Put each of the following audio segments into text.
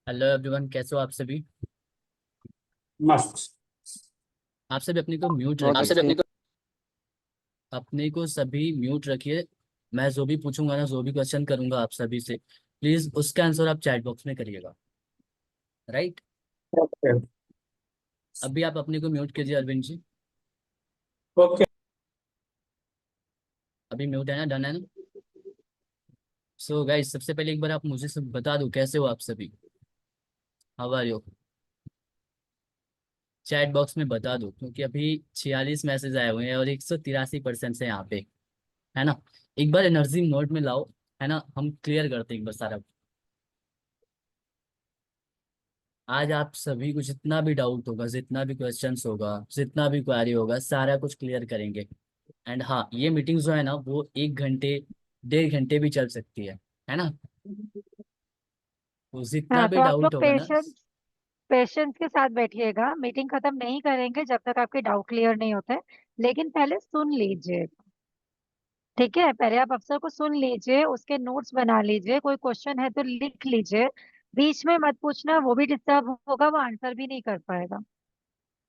Hello everyone, कैसे हो आप सभी। मस्त। आप सभी अपने को म्यूट बहुत रखिए। अच्छे। अपने को सभी म्यूट रखिए। मैं जो भी पूछूंगा ना, जो भी क्वेश्चन करूंगा आप सभी से, प्लीज उसका आंसर आप चैट बॉक्स में करिएगा। राइट। ओके। अभी आप अपने को म्यूट कीजिए अरविंद जी। ओके। अभी म्यूट है ना, डन है ना। सो गाइस, सबसे पहले एक बार आप मुझे सब बता दो कैसे हो आप सभी। How are you. Chat box में बता दो, क्योंकि अभी 46 मैसेज आए हुए हैं और 183% से यहाँ पे, है ना। एक बार एनर्जी मोड में लाओ, है ना, हम क्लियर करते हैं एक बार सारा। आज आप सभी को जितना भी डाउट होगा, जितना भी क्वेश्चंस होगा, जितना भी क्वेरी होगा, सारा कुछ क्लियर करेंगे। एंड हाँ, ये मीटिंग जो है ना, वो 1 घंटे 1.5 घंटे भी चल सकती है ना। तो जितना हाँ, भी तो आप लोग डाउट होगा ना। पेशेंस पेशेंस के साथ बैठिएगा। मीटिंग खत्म नहीं करेंगे जब तक आपके डाउट क्लियर नहीं होते, लेकिन पहले सुन लीजिए। ठीक है, पहले आप अफसर को सुन लीजिए, उसके नोट्स बना लीजिए, कोई क्वेश्चन है तो लिख लीजिए। बीच में मत पूछना, वो भी डिस्टर्ब होगा, वो आंसर भी नहीं कर पाएगा।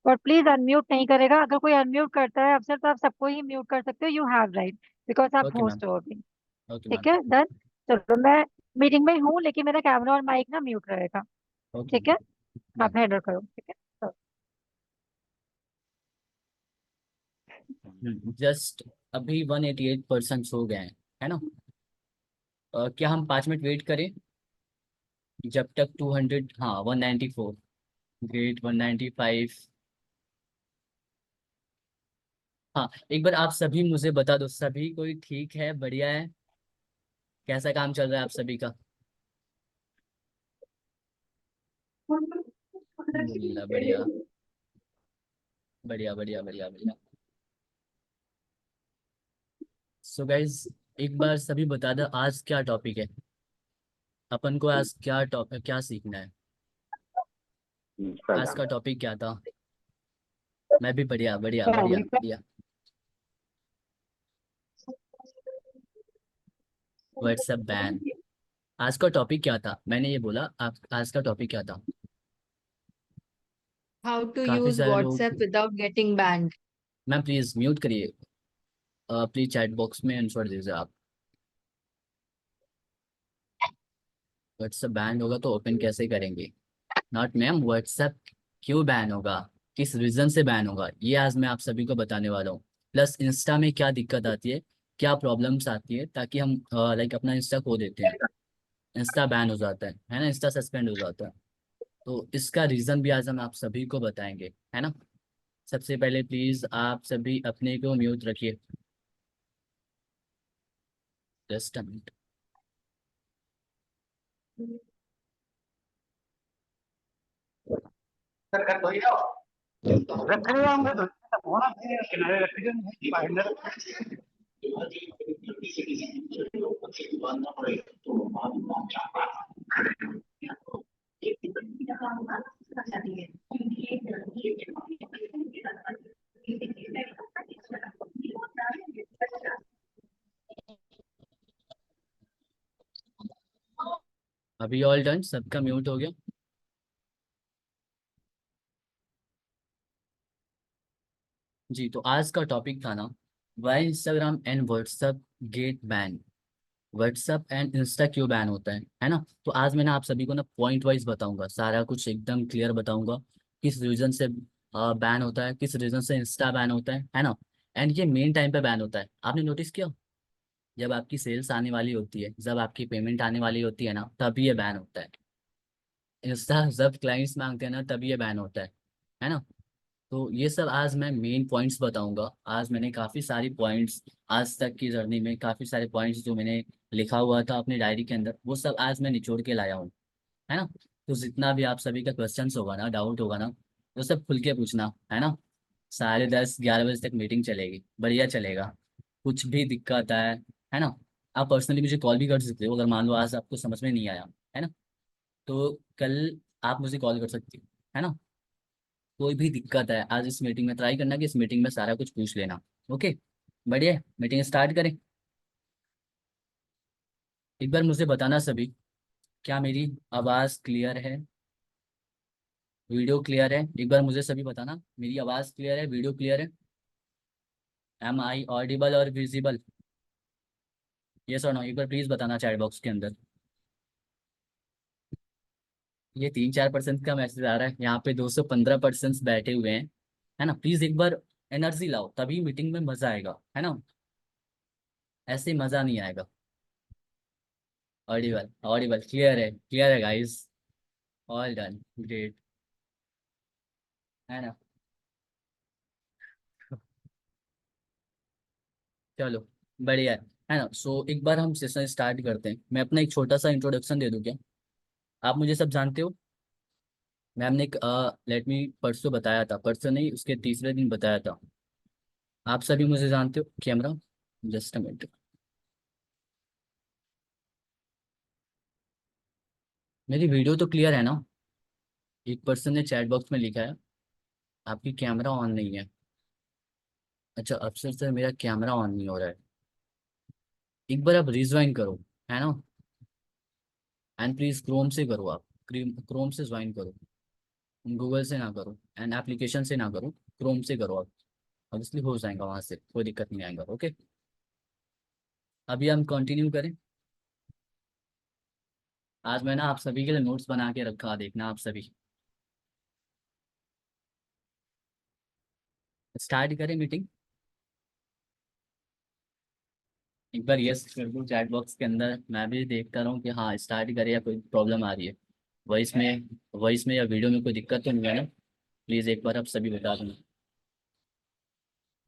और प्लीज अनम्यूट नहीं करेगा। अगर कोई अनम्यूट करता है अफसर, तो आप सबको ही म्यूट कर सकते हो। यू हैव राइट, बिकॉज आप ओके मैम। होस्ट हो अभी। Okay ma'am. ठीक है, डन। चलो, मैं मीटिंग में हूँ, लेकिन मेरा कैमरा और माइक ना म्यूट रहेगा। ओके ठीक है, मैम। आप हैंडल करो। ठीक है, तो जस्ट अभी 188% हो गए हैं, है ना। क्या हम 5 मिनट वेट करें जब तक 200, हाँ 194, ग्रेट 195। हाँ, एक बार आप सभी मुझे बता दो, सभी कोई ठीक है, बढ़िया है। कैसा काम चल रहा है आप सभी का। अल्हम्दुलिल्लाह, बढ़िया बढ़िया बढ़िया बढ़िया बढ़िया। सो गाइज, एक बार सभी बता दो आज क्या टॉपिक है। अपन को आज क्या टॉपिक, क्या सीखना है। आज का टॉपिक क्या था। मैं भी बढ़िया बढ़िया बढ़िया बढ़िया। WhatsApp ban. आज का टॉपिक क्या था, मैंने ये बोला, आप आज का टॉपिक क्या था। How to काफी use सारे WhatsApp लोग। without getting banned. Ma'am please mute करिए। प्लीज चैट बॉक्स में आंसर दीजिए आप। व्हाट्सएप बैन होगा तो ओपन कैसे करेंगे। नॉट मैम, व्हाट्सएप क्यों बैन होगा, किस रीजन से बैन होगा, ये आज मैं आप सभी को बताने वाला हूँ। प्लस इंस्टा में क्या दिक्कत आती है, क्या प्रॉब्लम्स आती है, ताकि हम लाइक अपना इंस्टा खो देते हैं। इंस्टा बैन हो जाता है ना, इंस्टा सस्पेंड हो जाता है। तो इसका रीजन भी आज हम आप सभी को बताएंगे, है ना। सबसे पहले प्लीज आप सभी अपने को म्यूट रखिए। Just a minute. अभी ऑल डन, सबका म्यूट हो गया। जी, तो आज का टॉपिक था ना, why Instagram and WhatsApp get ban. WhatsApp and insta क्यों बैन होता है ना। तो आज मैं ना आप सभी को ना पॉइंट वाइज बताऊंगा, सारा कुछ एकदम क्लियर बताऊंगा। किस रीजन से बैन होता है, किस रीजन से इंस्टा बैन होता है ना। एंड ये मेन टाइम पे बैन होता है, आपने नोटिस किया। जब आपकी सेल्स आने वाली होती है, जब आपकी पेमेंट आने वाली होती है ना, तभी ये बैन होता है। इंस्टा जब क्लाइंट्स मांगते हैं ना, तभी ये बैन होता है ना। तो ये सब आज मैं मेन पॉइंट्स बताऊंगा। आज मैंने काफ़ी सारी पॉइंट्स, आज तक की जर्नी में काफ़ी सारे पॉइंट्स जो मैंने लिखा हुआ था अपनी डायरी के अंदर, वो सब आज मैं निचोड़ के लाया हूँ, है ना। तो जितना भी आप सभी का क्वेश्चंस होगा ना, डाउट होगा ना, वो सब खुल के पूछना, है ना। 10:30 11 बजे तक मीटिंग चलेगी, बढ़िया चलेगा। कुछ भी दिक्कत है ना, आप पर्सनली मुझे कॉल भी कर सकते हो, अगर मान लो आज आपको समझ में नहीं आया, है ना। तो कल आप मुझे कॉल कर सकते हो, है ना। कोई भी दिक्कत है, आज इस मीटिंग में ट्राई करना कि इस मीटिंग में सारा कुछ पूछ लेना। ओके, बढ़िया, मीटिंग स्टार्ट करें। एक बार मुझे बताना सभी, क्या मेरी आवाज़ क्लियर है, वीडियो क्लियर है? एक बार मुझे सभी बताना, मेरी आवाज़ क्लियर है, वीडियो क्लियर है? एम आई ऑडिबल और विजिबल? यस और नो, एक बार प्लीज़ बताना चैट बॉक्स के अंदर। ये 3-4% का मैसेज आ रहा है, यहाँ पे 215% बैठे हुए हैं, है ना? प्लीज़ एक बार एनर्जी लाओ, तभी मीटिंग में मज़ा आएगा, है ना? ऐसे मज़ा नहीं आएगा। ऑडिबल ऑडिबल क्लियर है गाइस। ऑल डन, ग्रेट, है ना? चलो, बढ़िया है ना? सो एक बार हम सेशन स्टार्ट करते हैं। मैं अपना एक छोटा सा इंट्रोडक्शन दे दूं क्या? आप मुझे सब जानते हो। मैम ने एक लेट मी परसों बताया था, परसों नहीं उसके तीसरे दिन बताया था। आप सभी मुझे जानते हो। Camera, just a minute. मेरी वीडियो तो क्लियर है ना? एक पर्सन ने चैट बॉक्स में लिखा है आपकी कैमरा ऑन नहीं है। अच्छा, अफसर सर मेरा कैमरा ऑन नहीं हो रहा है। एक बार आप रिज्वाइन करो, है ना? एंड प्लीज क्रोम से करो आप। क्रोम से ज्वाइन करो, गूगल से ना करो, एंड एप्लीकेशन से ना करो, क्रोम से करो आप। ऑब्वियसली हो जाएगा वहां से, कोई दिक्कत नहीं आएगा। ओके, अभी हम कंटिन्यू करें। आज मैं ना आप सभी के लिए नोट्स बना के रखा, देखना आप सभी। स्टार्ट करें मीटिंग। एक बार यस कर दो चैट बॉक्स के अंदर, मैं भी देखता रहूँ कि हाँ स्टार्ट करे या कोई प्रॉब्लम आ रही है। वॉइस में या वीडियो में कोई दिक्कत तो नहीं है ना? प्लीज़ एक बार आप सभी बता देना।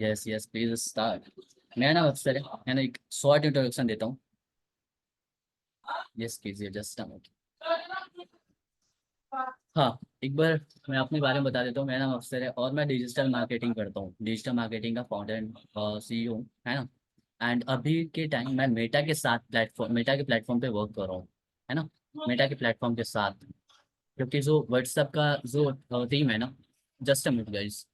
Yes yes, please start. मैं ना अफसर है ना, एक शॉर्ट इंट्रोडक्शन देता हूँ। यस कीजिए, जस्ट अ मिनट। हाँ, एक बार मैं अपने बारे में बता देता हूँ। मेरा नाम अफसर है और मैं डिजिटल मार्केटिंग करता हूँ, डिजिटल मार्केटिंग का फाउंडर एंड CEO हूँ, है ना? एंड अभी के टाइम मैं मेटा के प्लेटफॉर्म पे वर्क कर रहा हूँ, है ना? मेटा के प्लेटफॉर्म के साथ, क्योंकि जो व्हाट्सएप का जो टीम है ना, जस्ट अ मिनट गाइस।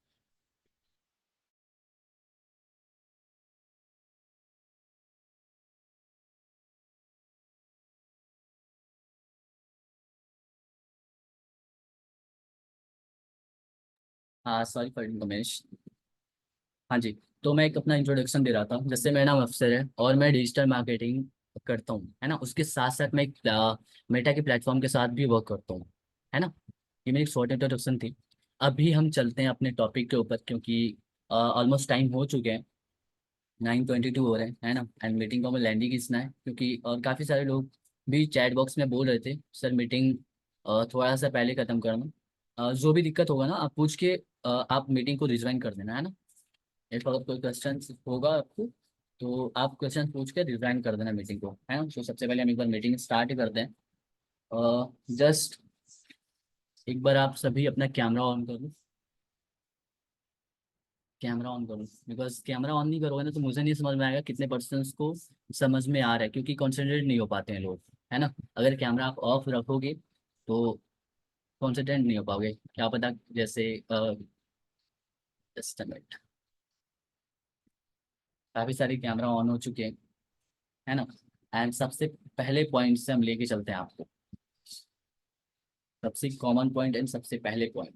हाँ सॉरी फॉर इन्फॉर्मेशन। हाँ जी, तो मैं एक अपना इंट्रोडक्शन दे रहा था। जैसे मेरा नाम अफसर है और मैं डिजिटल मार्केटिंग करता हूँ, है ना? उसके साथ साथ मैं एक मेटा के प्लेटफॉर्म के साथ भी वर्क करता हूँ, है ना? ये मेरी एक शॉर्ट इंट्रोडक्शन थी। अभी हम चलते हैं अपने टॉपिक के ऊपर, क्योंकि ऑलमोस्ट टाइम हो चुके हैं, 9:22 हो रहे हैं, है ना? एंड मीटिंग को हमें लैंडी खींचना है, क्योंकि और काफ़ी सारे लोग भी चैट बॉक्स में बोल रहे थे सर मीटिंग थोड़ा सा पहले ख़त्म करना। जो भी दिक्कत होगा ना आप पूछ के आप मीटिंग को रिज्वाइन कर देना, है ना? एक अगर कोई क्वेश्चन होगा आपको तो आप क्वेश्चन पूछ के रिजाइन कर देना मीटिंग को, है ना? तो सबसे पहले हम एक बार मीटिंग स्टार्ट करते हैं। जस्ट एक बार आप सभी अपना कैमरा ऑन कर लो। कैमरा ऑन करो, बिकॉज कैमरा ऑन नहीं करोगे ना तो मुझे नहीं समझ में आएगा कितने पर्सन्स को समझ में आ रहा है, क्योंकि कॉन्सेंट्रेट नहीं हो पाते हैं लोग, है ना? अगर कैमरा आप ऑफ रखोगे तो कॉन्सेंट्रेट नहीं हो पाओगे, क्या पता जैसे जस्ट मिनट। काफ़ी सारे कैमरा ऑन हो चुके हैं, है ना? एंड सबसे पहले पॉइंट से हम लेके चलते हैं आपको, सबसे कॉमन पॉइंट एंड सबसे पहले पॉइंट।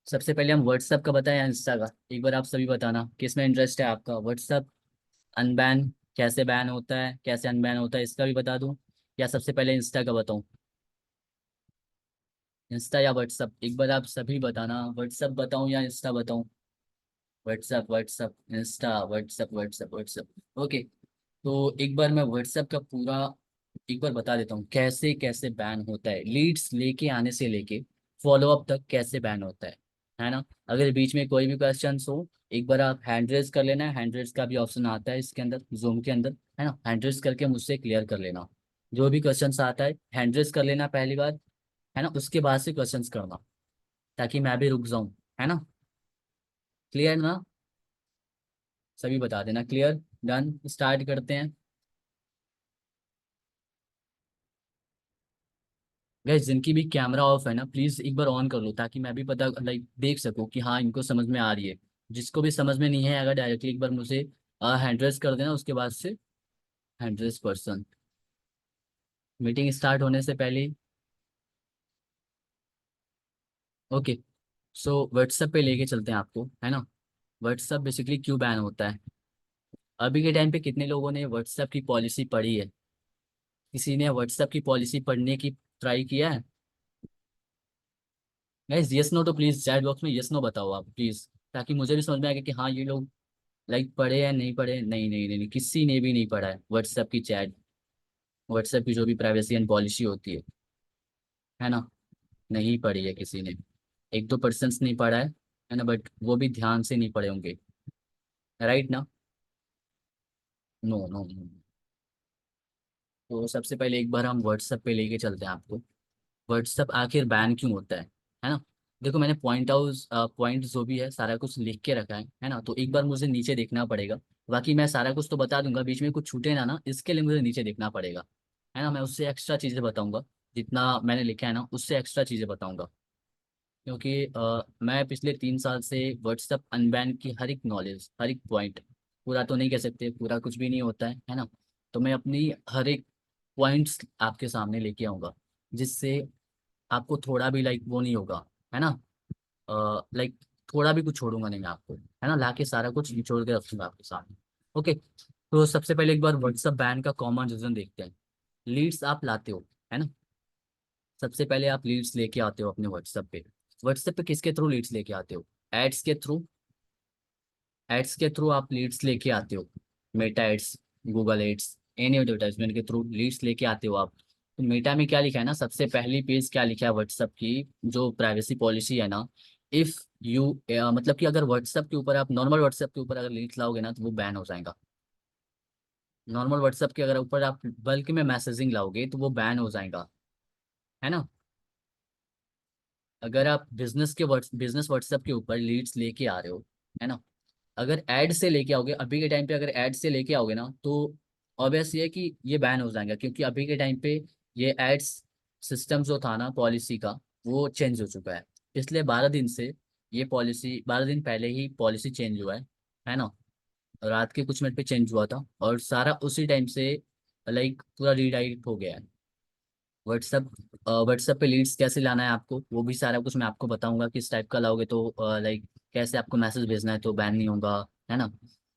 सबसे पहले हम व्हाट्सएप का बताएं या इंस्टा का? एक बार आप सभी बताना किस में इंटरेस्ट है आपका। व्हाट्सएप अनबैन कैसे बैन होता है, कैसे अनबैन होता है, इसका भी बता दूं, या सबसे पहले इंस्टा का बताऊं? इंस्टा या व्हाट्सएप, एक बार आप सभी बताना, व्हाट्सएप बताऊं या इंस्टा बताऊं? WhatsApp WhatsApp Insta, WhatsApp WhatsApp WhatsApp. Okay, तो एक बार मैं व्हाट्सएप का पूरा एक बार बता देता हूँ कैसे कैसे बैन होता है, लीड्स लेके आने से लेके फॉलोअप तक कैसे बैन होता है ना? अगर बीच में कोई भी क्वेश्चन हो, एक बार आप हैंड रेज कर लेना, हैंड रेज का भी ऑप्शन आता है इसके अंदर, जूम के अंदर, है ना? हैंड रेज करके मुझसे क्लियर कर लेना। जो भी क्वेश्चन आता है हैंड रेज कर लेना पहली बार, है ना? उसके बाद से क्वेश्चन करना, ताकि मैं भी रुक जाऊँ, है ना? क्लियर ना? सभी बता देना क्लियर। डन, स्टार्ट करते हैं। गैस जिनकी भी कैमरा ऑफ है ना, प्लीज एक बार ऑन कर लो, ताकि मैं भी पता लाइक देख सकूं कि हाँ इनको समझ में आ रही है। जिसको भी समझ में नहीं है अगर डायरेक्टली एक बार मुझे हैंड रेस कर देना, उसके बाद से hand raise person. Meeting start होने से पहले ओके, सो व्हाट्सएप पे लेके चलते हैं आपको, है ना। व्हाट्सएप बेसिकली क्यों बैन होता है? अभी के टाइम पे कितने लोगों ने व्हाट्सएप की पॉलिसी पढ़ी है? किसी ने व्हाट्सएप की पॉलिसी पढ़ने की ट्राई किया है? गाइस यस नो तो प्लीज चैट बॉक्स में यस नो बताओ आप प्लीज, ताकि मुझे भी समझ में आए कि हाँ ये लोग लाइक पढ़े या नहीं पढ़े। नहीं नहीं नहीं नहीं, किसी ने भी नहीं पढ़ा है व्हाट्सएप की चैट, व्हाट्सएप की जो भी प्राइवेसी एंड पॉलिसी होती है ना, नहीं पढ़ी है किसी ने। एक दो पर्सन्स नहीं पढ़ा है ना, बट वो भी ध्यान से नहीं पढ़े होंगे, राइट ना? No no no. तो सबसे पहले एक बार हम व्हाट्सएप पे लेके चलते हैं आपको। व्हाट्सएप आखिर बैन क्यों होता है ना। देखो मैंने पॉइंट जो भी है सारा कुछ लिख के रखा है ना, तो एक बार मुझे नीचे देखना पड़ेगा। बाकी मैं सारा कुछ तो बता दूंगा, बीच में कुछ छूटे ना इसके लिए मुझे नीचे देखना पड़ेगा, है ना। मैं उससे एक्स्ट्रा चीज़ें बताऊंगा, जितना मैंने लिखा है ना उससे एक्स्ट्रा चीज़ें बताऊंगा। क्योंकि मैं पिछले 3 साल से व्हाट्सएप अनबैन की हर एक नॉलेज, हर एक पॉइंट, पूरा तो नहीं कह सकते, पूरा कुछ भी नहीं होता है ना। तो मैं अपनी हर एक पॉइंट्स आपके सामने लेके आऊँगा, जिससे आपको थोड़ा भी लाइक वो नहीं होगा, है ना। लाइक थोड़ा भी कुछ छोड़ूंगा नहीं मैं आपको, है ना, लाके सारा कुछ निचोड़ के रखूंगा आपके सामने। ओके, तो सबसे पहले एक बार व्हाट्सएप बैन का कॉमन रीजन देखते हैं। लीड्स आप लाते हो, है ना। सबसे पहले आप लीड्स लेके आते हो अपने व्हाट्सएप पे। व्हाट्सएप पे किसके थ्रू लीड्स लेके आते हो? एड्स के थ्रू। एड्स के थ्रू आप लीड्स लेके आते हो। Meta ads, Google ads, any advertisement के थ्रू लीड्स लेके आते हो आप। तो मेटा में क्या लिखा है ना, सबसे पहली पेज क्या लिखा है व्हाट्सएप की जो प्राइवेसी पॉलिसी है ना, इफ यू मतलब कि अगर व्हाट्सएप के ऊपर आप नॉर्मल व्हाट्सएप के ऊपर अगर लीड्स लाओगे ना तो वो बैन हो जाएगा। नॉर्मल व्हाट्सएप के अगर ऊपर आप बल्क में मैसेजिंग लाओगे तो वो बैन हो जाएगा, है ना। अगर आप बिजनेस व्हाट्सएप के ऊपर लीड्स लेके आ रहे हो, है ना, अगर एड से लेके आओगे अभी के टाइम पे, अगर एड से लेके आओगे ना तो ऑब्वियस ये है कि ये बैन हो जाएगा, क्योंकि अभी के टाइम पे ये एड्स सिस्टम जो था ना पॉलिसी का, वो चेंज हो चुका है। पिछले 12 दिन से ये पॉलिसी, 12 दिन पहले ही पॉलिसी चेंज हुआ है ना। रात के कुछ मिनट पे चेंज हुआ था और सारा उसी टाइम से लाइक पूरा रीडायरेक्ट हो गया है। व्हाट्सएप व्हाट्सएप पे लीड्स कैसे लाना है आपको, वो भी सारा कुछ मैं आपको बताऊंगा, किस टाइप का लाओगे तो लाइक कैसे आपको मैसेज भेजना है तो बैन नहीं होगा, है ना।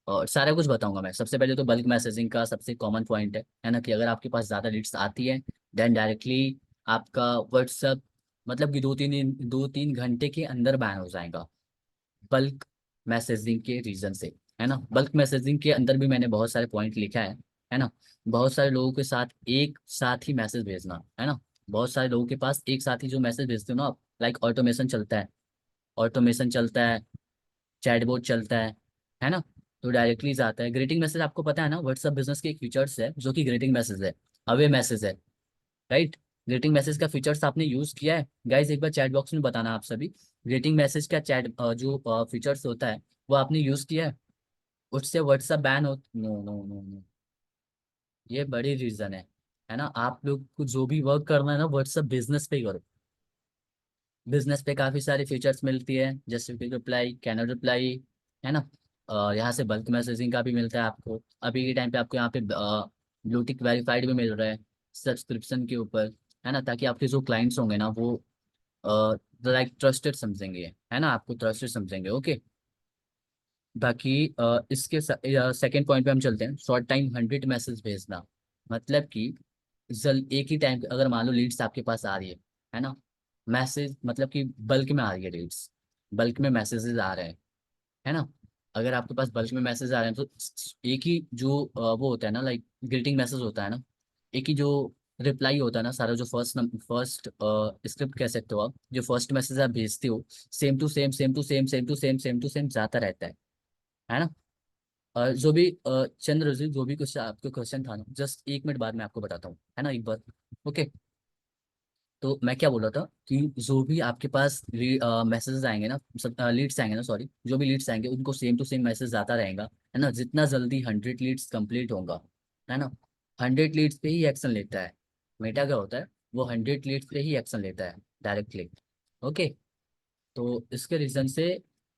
और सारा कुछ बताऊंगा मैं। सबसे पहले तो बल्क मैसेजिंग का सबसे कॉमन पॉइंट है ना, कि अगर आपके पास ज़्यादा लीड्स आती है देन डायरेक्टली आपका व्हाट्सएप मतलब कि 2-3 घंटे के अंदर बैन हो जाएगा, बल्क मैसेजिंग के रीजन से, है ना। बल्क मैसेजिंग के अंदर भी मैंने बहुत सारे पॉइंट लिखा है ना। बहुत सारे लोगों के साथ एक साथ ही मैसेज भेजना, है ना। बहुत सारे लोगों के पास एक साथ ही जो मैसेज भेजते हो ना आप, लाइक ऑटोमेशन चलता है, ऑटोमेशन चलता है, चैटबॉट चलता है ना। तो डायरेक्टली जाता है ग्रीटिंग मैसेज। आपको पता है ना व्हाट्सएप बिजनेस के एक फीचर्स है जो कि ग्रीटिंग मैसेज है, अवे मैसेज है, राइट। ग्रीटिंग मैसेज का फीचर्स आपने यूज किया है गाइज? एक बार चैट बॉक्स में बताना आप सभी, ग्रीटिंग मैसेज का चैट जो फीचर्स होता है वो आपने यूज किया है? उससे व्हाट्सएप बैन हो? नो नो नो नो, ये बड़ी रीजन है ना। आप लोग को जो भी वर्क करना है ना व्हाट्सएप बिजनेस पे करो। बिजनेस पे काफी सारी फीचर्स मिलती है, जैसे कि रिप्लाई, कैन रिप्लाई, है ना। और यहाँ से बल्क मैसेजिंग का भी मिलता है आपको। अभी के टाइम पे आपको यहाँ पे ब्लूटिक वेरीफाइड भी मिल रहा है सब्सक्रिप्शन के ऊपर, है ना, ताकि आपके जो क्लाइंट्स होंगे ना वो लाइक ट्रस्टेड समझेंगे, है ना, आपको ट्रस्टेड समझेंगे। ओके, बाकी इसके सेकेंड पॉइंट पे हम चलते हैं, शॉर्ट टाइम 100 मैसेज भेजना। मतलब कि जल एक ही टाइम अगर मान लो लीड्स आपके पास आ रही है ना, मैसेज मतलब कि बल्क में आ रही है लीड्स, बल्क में मैसेजेस आ रहे हैं, है ना। अगर आपके पास बल्क में मैसेज आ रहे हैं तो एक ही जो वो होता है ना, लाइक ग्रीटिंग मैसेज होता है ना, एक ही जो रिप्लाई होता है ना, सारा जो फर्स्ट स्क्रिप्ट कह सकते हो आप, जो फर्स्ट मैसेज आप भेजते हो same to same, same to same, same to same, same to same जाता रहता है ना। जो भी चंद्र जी, जो भी कुछ आपके क्वेश्चन था ना, जस्ट 1 मिनट बाद मैं आपको बताता हूँ, है ना, एक बार। ओके, तो मैं क्या बोल रहा था कि जो भी आपके पास मैसेजेस आएंगे ना, सब लीड्स आएंगे ना, सॉरी, जो भी लीड्स आएंगे उनको सेम टू सेम मैसेज आता रहेगा, है ना। जितना जल्दी 100 लीड्स कंप्लीट होगा, है ना, 100 लीड्स पे ही एक्शन लेता है। मेटा क्या होता है, वो 100 लीड्स पे ही एक्शन लेता है डायरेक्टली। ओके, तो इसके रीजन से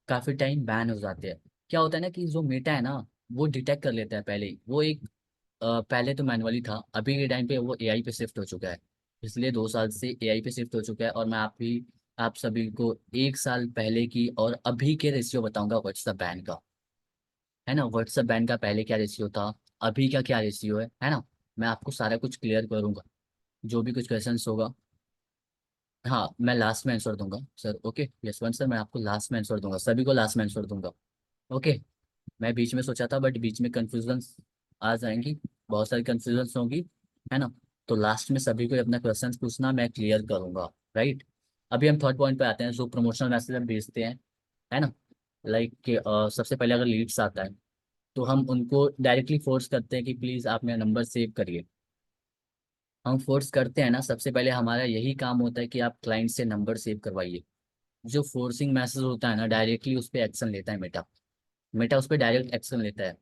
काफी टाइम बैन हो जाते हैं। क्या होता है ना कि जो मेटा है ना, वो डिटेक्ट कर लेता है पहले ही। वो एक पहले तो मैनुअली था, अभी के टाइम पे वो एआई पे शिफ्ट हो चुका है। इसलिए 2 साल से एआई पे शिफ्ट हो चुका है, और मैं आप भी आप सभी को 1 साल पहले की और अभी के रेशियो बताऊंगा व्हाट्सएप बैन का, है ना। व्हाट्सएप बैन का पहले क्या रेशियो था, अभी का क्या रेशियो है ना। मैं आपको सारा कुछ क्लियर करूंगा, जो भी कुछ क्वेश्चंस होगा। हाँ, मैं लास्ट में आंसर दूंगा सर। ओके यशवंत सर, मैं आपको लास्ट में आंसर दूंगा, सभी को लास्ट में आंसर दूंगा। ओके। मैं बीच में सोचा था बट बीच में कंफ्यूजन आ जाएंगी, बहुत सारी कंफ्यूजन होगी, है ना। तो लास्ट में सभी को अपना क्वेश्चन पूछना, मैं क्लियर करूंगा। राइट। अभी हम थर्ड पॉइंट पे आते हैं, जो प्रमोशनल मैसेज हम भेजते हैं, है ना। लाइक कि सबसे पहले अगर लीड्स आता है तो हम उनको डायरेक्टली फोर्स करते हैं कि प्लीज़ आप मेरा नंबर सेव करिए। हम फोर्स करते हैं ना, सबसे पहले हमारा यही काम होता है कि आप क्लाइंट से नंबर सेव करवाइए। जो फोर्सिंग मैसेज होता है ना, डायरेक्टली उस पर एक्शन लेता है मेटा। मेटा उस पर डायरेक्ट एक्शन लेता है।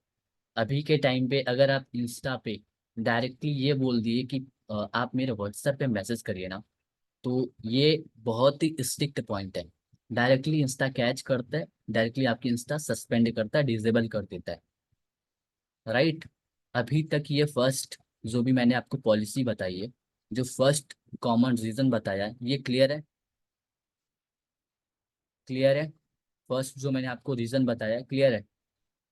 अभी के टाइम पे अगर आप इंस्टा पे डायरेक्टली ये बोल दिए कि आप मेरे व्हाट्सएप पे मैसेज करिए ना, तो ये बहुत ही स्ट्रिक्ट पॉइंट है। डायरेक्टली इंस्टा कैच करता है, डायरेक्टली आपकी इंस्टा सस्पेंड करता है, डिसेबल कर देता है। राइट। अभी तक ये फर्स्ट, जो भी मैंने आपको पॉलिसी बताई है, जो फर्स्ट कॉमन रीजन बताया है, ये क्लियर है। क्लियर है। फर्स्ट जो मैंने आपको रीजन बताया है, क्लियर है।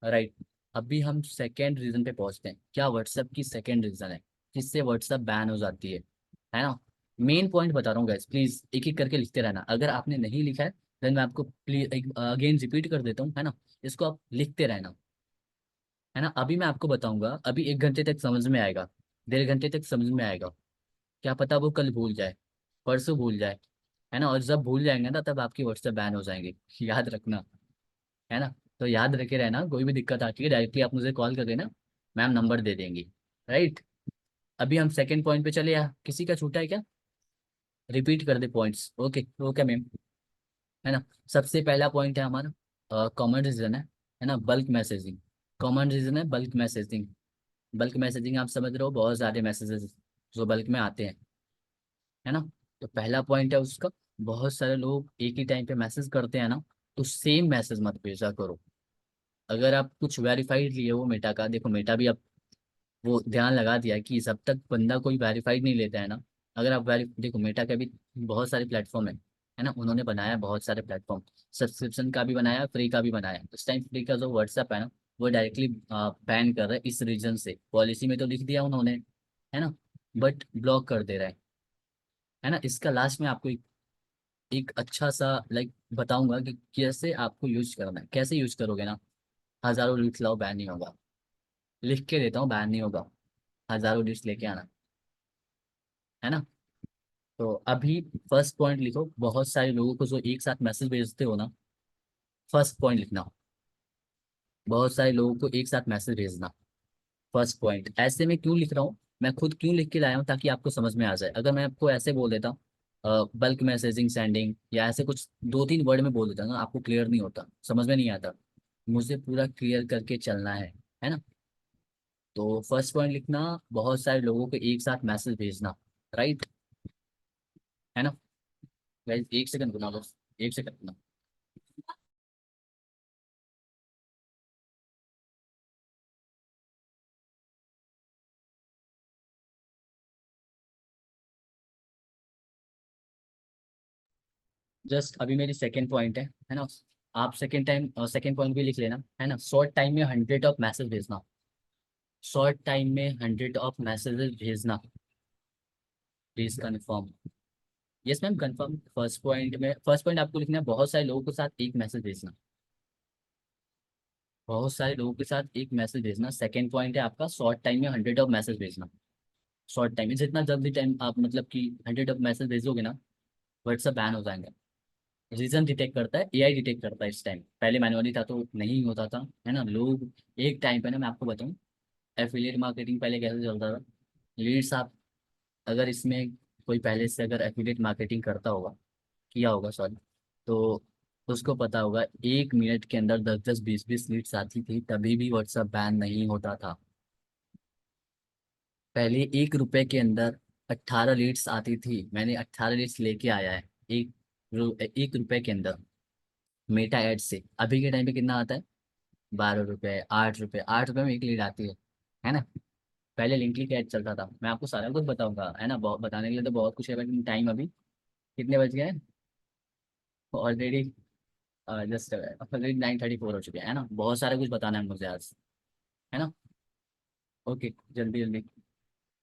राइट। अभी हम सेकेंड रीजन पे पहुंचते हैं, क्या व्हाट्सएप की सेकेंड रीजन है जिससे व्हाट्सएप बैन हो जाती है ना। मेन पॉइंट बता रहा हूँ गाइस, प्लीज एक एक करके लिखते रहना। अगर आपने नहीं लिखा है देन मैं आपको प्लीज एक अगेन रिपीट कर देता हूँ, है ना। इसको आप लिखते रहना, है ना। अभी मैं आपको बताऊंगा, अभी 1 घंटे तक समझ में आएगा, 1.5 घंटे तक समझ में आएगा। क्या पता वो कल भूल जाए, परसों भूल जाए, है ना। और जब भूल जाएंगे ना तब आपकी व्हाट्सएप बैन हो जाएंगे याद रखना, है ना। तो याद रखे रहना, कोई भी दिक्कत आती है डायरेक्टली आप मुझे कॉल कर देना, मैम नंबर दे देंगी। राइट। अभी हम सेकंड पॉइंट पे चले, या किसी का छूटा है क्या, रिपीट कर दे पॉइंट्स। ओके ओके मैम, है ना। सबसे पहला पॉइंट है हमारा कॉमन रीजन है ना, बल्क मैसेजिंग। कॉमन रीजन है बल्क मैसेजिंग। बल्क मैसेजिंग आप समझ रहे हो, बहुत सारे मैसेजेस जो बल्क में आते हैं, है ना। तो पहला पॉइंट है उसका, बहुत सारे लोग एक ही टाइम पे मैसेज करते हैं ना, तो सेम मैसेज मत भेजा करो। अगर आप कुछ वेरीफाइड लिए हो मेटा का, देखो मेटा भी अब वो ध्यान लगा दिया है कि जब तक बंदा कोई वेरीफाइड नहीं लेता है ना, अगर आप वेरी देखो मेटा का भी बहुत सारे प्लेटफॉर्म है ना, उन्होंने बनाया बहुत सारे प्लेटफॉर्म, सब्सक्रिप्शन का भी बनाया, फ्री का भी बनाया। इस टाइम फ्री का जो व्हाट्सएप है ना, वो डायरेक्टली बैन कर रहा है इस रीजन से। पॉलिसी में तो लिख दिया उन्होंने, है ना, बट ब्लॉक कर दे रहा है ना। इसका लास्ट में आपको एक अच्छा सा लाइक बताऊंगा कि कैसे आपको यूज करना है, कैसे यूज करोगे ना। हजारों लिख लाओ, बैन नहीं होगा। लिख के देता हूँ, बैन नहीं होगा। हजारों लिस्ट लेके आना, है ना। तो अभी फर्स्ट पॉइंट लिखो, बहुत सारे लोगों को जो एक साथ मैसेज भेजते हो ना, फर्स्ट पॉइंट लिखना, बहुत सारे लोगों को एक साथ मैसेज भेजना। फर्स्ट पॉइंट ऐसे में क्यों लिख रहा हूँ, मैं खुद क्यों लिख के लाया हूँ, ताकि आपको समझ में आ जाए। अगर मैं आपको ऐसे बोल देता बल्क मैसेजिंग सेंडिंग या ऐसे कुछ 2-3 वर्ड में बोल देता ना, आपको क्लियर नहीं होता, समझ में नहीं आता। मुझे पूरा क्लियर करके चलना है ना। तो फर्स्ट पॉइंट लिखना, बहुत सारे लोगों को एक साथ मैसेज भेजना। राइट, है ना। गाइस 1 सेकंड बना लो, 1 सेकंड। जस्ट अभी मेरी सेकंड पॉइंट है ना। आप सेकंड पॉइंट भी लिख लेना, है ना। शॉर्ट टाइम में 100 ऑफ मैसेज भेजना, शॉर्ट टाइम में 100 ऑफ मैसेजेस भेजना, please confirm. Yes ma'am confirm. First point आपको लिखना है, बहुत सारे लोगों के साथ एक मैसेज भेजना, बहुत सारे लोगों के साथ एक मैसेज भेजना। सेकंड पॉइंट है आपका, शॉर्ट टाइम में 100 ऑफ मैसेज भेजना। शॉर्ट टाइम में जितना जल्दी टाइम आप मतलब कि 100 ऑफ मैसेज भेजोगे ना, व्हाट्सएप बैन हो जाएंगे। रीजन डिटेक्ट करता है, एआई डिटेक्ट करता है इस टाइम, पहले मैनुअली था तो नहीं होता था, है ना। लोग एक टाइम पे ना, मैं आपको बताऊं एफिलिएट मार्केटिंग पहले कैसे चलता था। लीड्स आप अगर इसमें कोई पहले से अगर एफिलिएट मार्केटिंग करता होगा, किया होगा सॉरी, तो उसको पता होगा 1 मिनट के अंदर 10-10 20-20 लीड्स आती थी, तभी भी व्हाट्सएप बैन नहीं होता था। पहले 1 रुपए के अंदर 18 लीड्स आती थी, मैंने 18 लीड्स लेके आया है 1 रुपए के अंदर, मेटा एड से। अभी के टाइम पे कितना आता है, 12 रुपए, 8 रुपए, 8 रुपए में एक लीड आती है ना। पहले लिंक क्लिक ऐड चलता था, मैं आपको सारा कुछ बताऊंगा, है ना। बहुत बताने के लिए तो बहुत कुछ है, लेकिन टाइम अभी कितने बज गए हैं, ऑलरेडी जस्ट ऑलरेडी 9:34 हो चुके हैं, है ना। बहुत सारा कुछ बताना है मुझे आज, है ना। ओके, जल्दी जल्दी।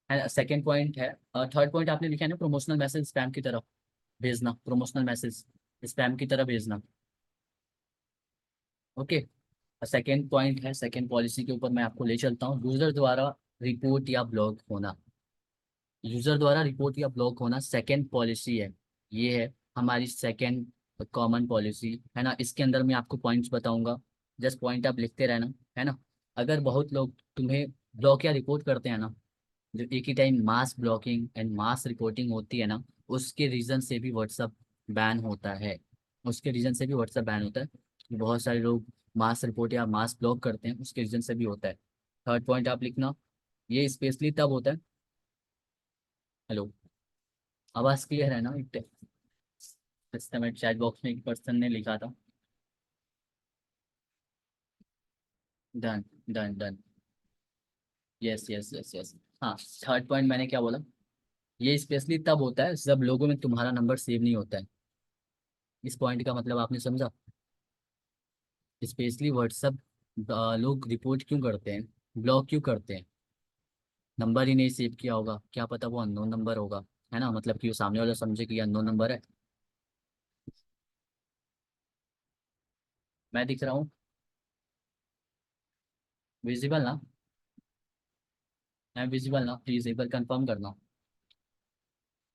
है सेकंड पॉइंट है। थर्ड पॉइंट आपने लिखा है ना, प्रमोशनल मैसेज स्पैम की तरफ भेजना, प्रमोशनल मैसेज स्पैम की तरह भेजना। ओके। सेकंड पॉइंट है, सेकंड पॉलिसी के ऊपर मैं आपको ले चलता हूँ, यूजर द्वारा रिपोर्ट या ब्लॉक होना। यूजर द्वारा रिपोर्ट या ब्लॉक होना सेकंड पॉलिसी है। ये है हमारी सेकंड कॉमन पॉलिसी, है ना। इसके अंदर मैं आपको पॉइंट्स बताऊंगा, जस्ट पॉइंट आप लिखते रहना, है ना। अगर बहुत लोग तुम्हें ब्लॉक या रिपोर्ट करते हैं ना, जो एक ही time mass blocking and mass reporting होती है ना, उसके रीजन से भी व्हाट्सअप बैन होता है। उसके रीजन से भी व्हाट्सअप बैन होता है। बहुत सारे लोग मास रिपोर्ट या मास ब्लॉक करते हैं, उसके रीजन से भी होता है। थर्ड पॉइंट आप लिखना, ये स्पेशली तब होता है। हेलो, आवाज क्लियर है ना। इस समय चैट बॉक्स में एक पर्सन ने लिखा था। Done, done, done. Yes, yes, yes, yes. हाँ, थर्ड पॉइंट मैंने क्या बोला, ये स्पेशली तब होता है जब लोगों में तुम्हारा नंबर सेव नहीं होता है। इस पॉइंट का मतलब आपने समझा। स्पेशली व्हाट्सअप लोग रिपोर्ट क्यों करते हैं, ब्लॉक क्यों करते हैं, नंबर ही नहीं सेव किया होगा, क्या पता वो अननोन नंबर होगा, है ना। मतलब कि वो सामने वाला समझे कि अननोन नंबर है। मैं दिख रहा हूँ, विजिबल ना। मैं विजिबल ना, प्लीज एक बार कंफर्म करना।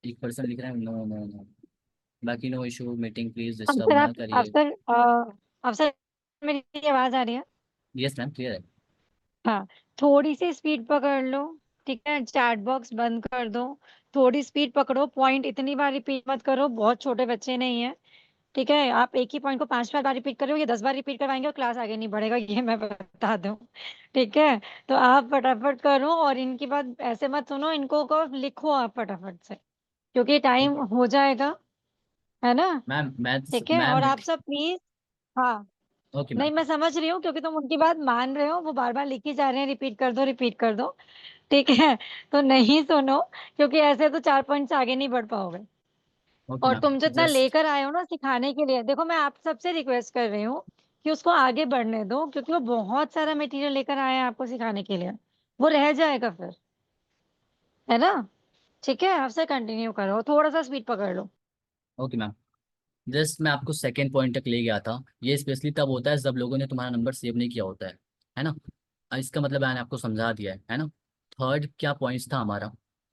एक पर्सन लिख रहा है नो, नो, नो। बाकी no issue, meeting please disturb अफसर ना आप करिए। अफसर अफसर, मेरी आवाज आ रही है? यस मैम, क्लियर है। हाँ, थोड़ी सी स्पीड पकड़ लो। ठीक है, चैट बॉक्स बंद कर दो। थोड़ी स्पीड पकड़ो, पॉइंट इतनी बार रिपीट मत करो, बहुत छोटे बच्चे नहीं है। ठीक है, आप एक ही पॉइंट को 5 बार रिपीट करो, ये 10 बार रिपीट करवाएंगे और क्लास आगे नहीं बढ़ेगा, ये मैं बता दूं। ठीक है, तो आप फटाफट करो और इनकी बात ऐसे मत सुनो, इनको को लिखो आप फटाफट से, क्योंकि टाइम ओके हो जाएगा, है ना। मैम, मैं ठीक है, मैम। और आप सब प्लीज। हाँ, ओके नहीं मैम। मैं समझ रही हूँ, क्योंकि तुम उनकी बात मान रहे हो, वो बार बार लिखी जा रहे हैं, रिपीट कर दो, रिपीट कर दो। ठीक है, तो नहीं सुनो, क्योंकि ऐसे तो 4 पॉइंट्स आगे नहीं बढ़ पाओगे। ओके और मैम, तुम जितना जस्ट। लेकर आए हो ना सिखाने के लिए, देखो मैं आप सबसे रिक्वेस्ट कर रही हूँ कि उसको आगे बढ़ने दो, क्योंकि वो बहुत सारा मटेरियल लेकर आए हैं आपको सिखाने के लिए, वो रह जाएगा फिर, है ना। ठीक है, आपसे कंटिन्यू करो, थोड़ा सा स्पीड पकड़ लो। ओके मैम, जस्ट मैं आपको सेकंड पॉइंट तक ले गया था। ये स्पेशली तब होता है जब लोगों ने तुम्हारा नंबर सेव नहीं किया होता है ना। इसका मतलब मैंने आपको समझा दिया है ना। थर्ड क्या पॉइंट्स था हमारा,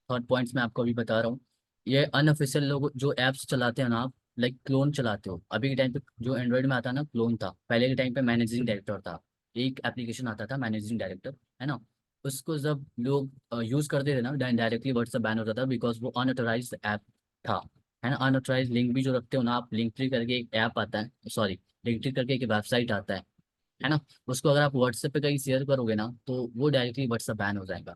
थर्ड पॉइंट्स मैं आपको अभी बता रहा हूँ। ये अनऑफिशियल लोग जो ऐप्स चलाते हैं ना आप, लाइक क्लोन चलाते हो। अभी के टाइम पे जो एंड्रॉइड में आता है ना, क्लोन था। पहले के टाइम पे मैनेजिंग डायरेक्टर था, एक एप्लीकेशन आता था मैनेजिंग डायरेक्टर, है ना। उसको जब लोग यूज करते थे ना, डायरेक्टली व्हाट्सएप बैन होता था, बिकॉज वो अनऑथराइज्ड ऐप था, है ना। अनऑथराइज लिंक भी जो रखते हो ना आप, लिंक ट्री करके एक ऐप आता है, सॉरी, लिंक ट्री करके एक वेबसाइट आता है ना। उसको अगर आप व्हाट्सएप पे कहीं शेयर करोगे ना, तो वो डायरेक्टली व्हाट्सएप बैन हो जाएगा।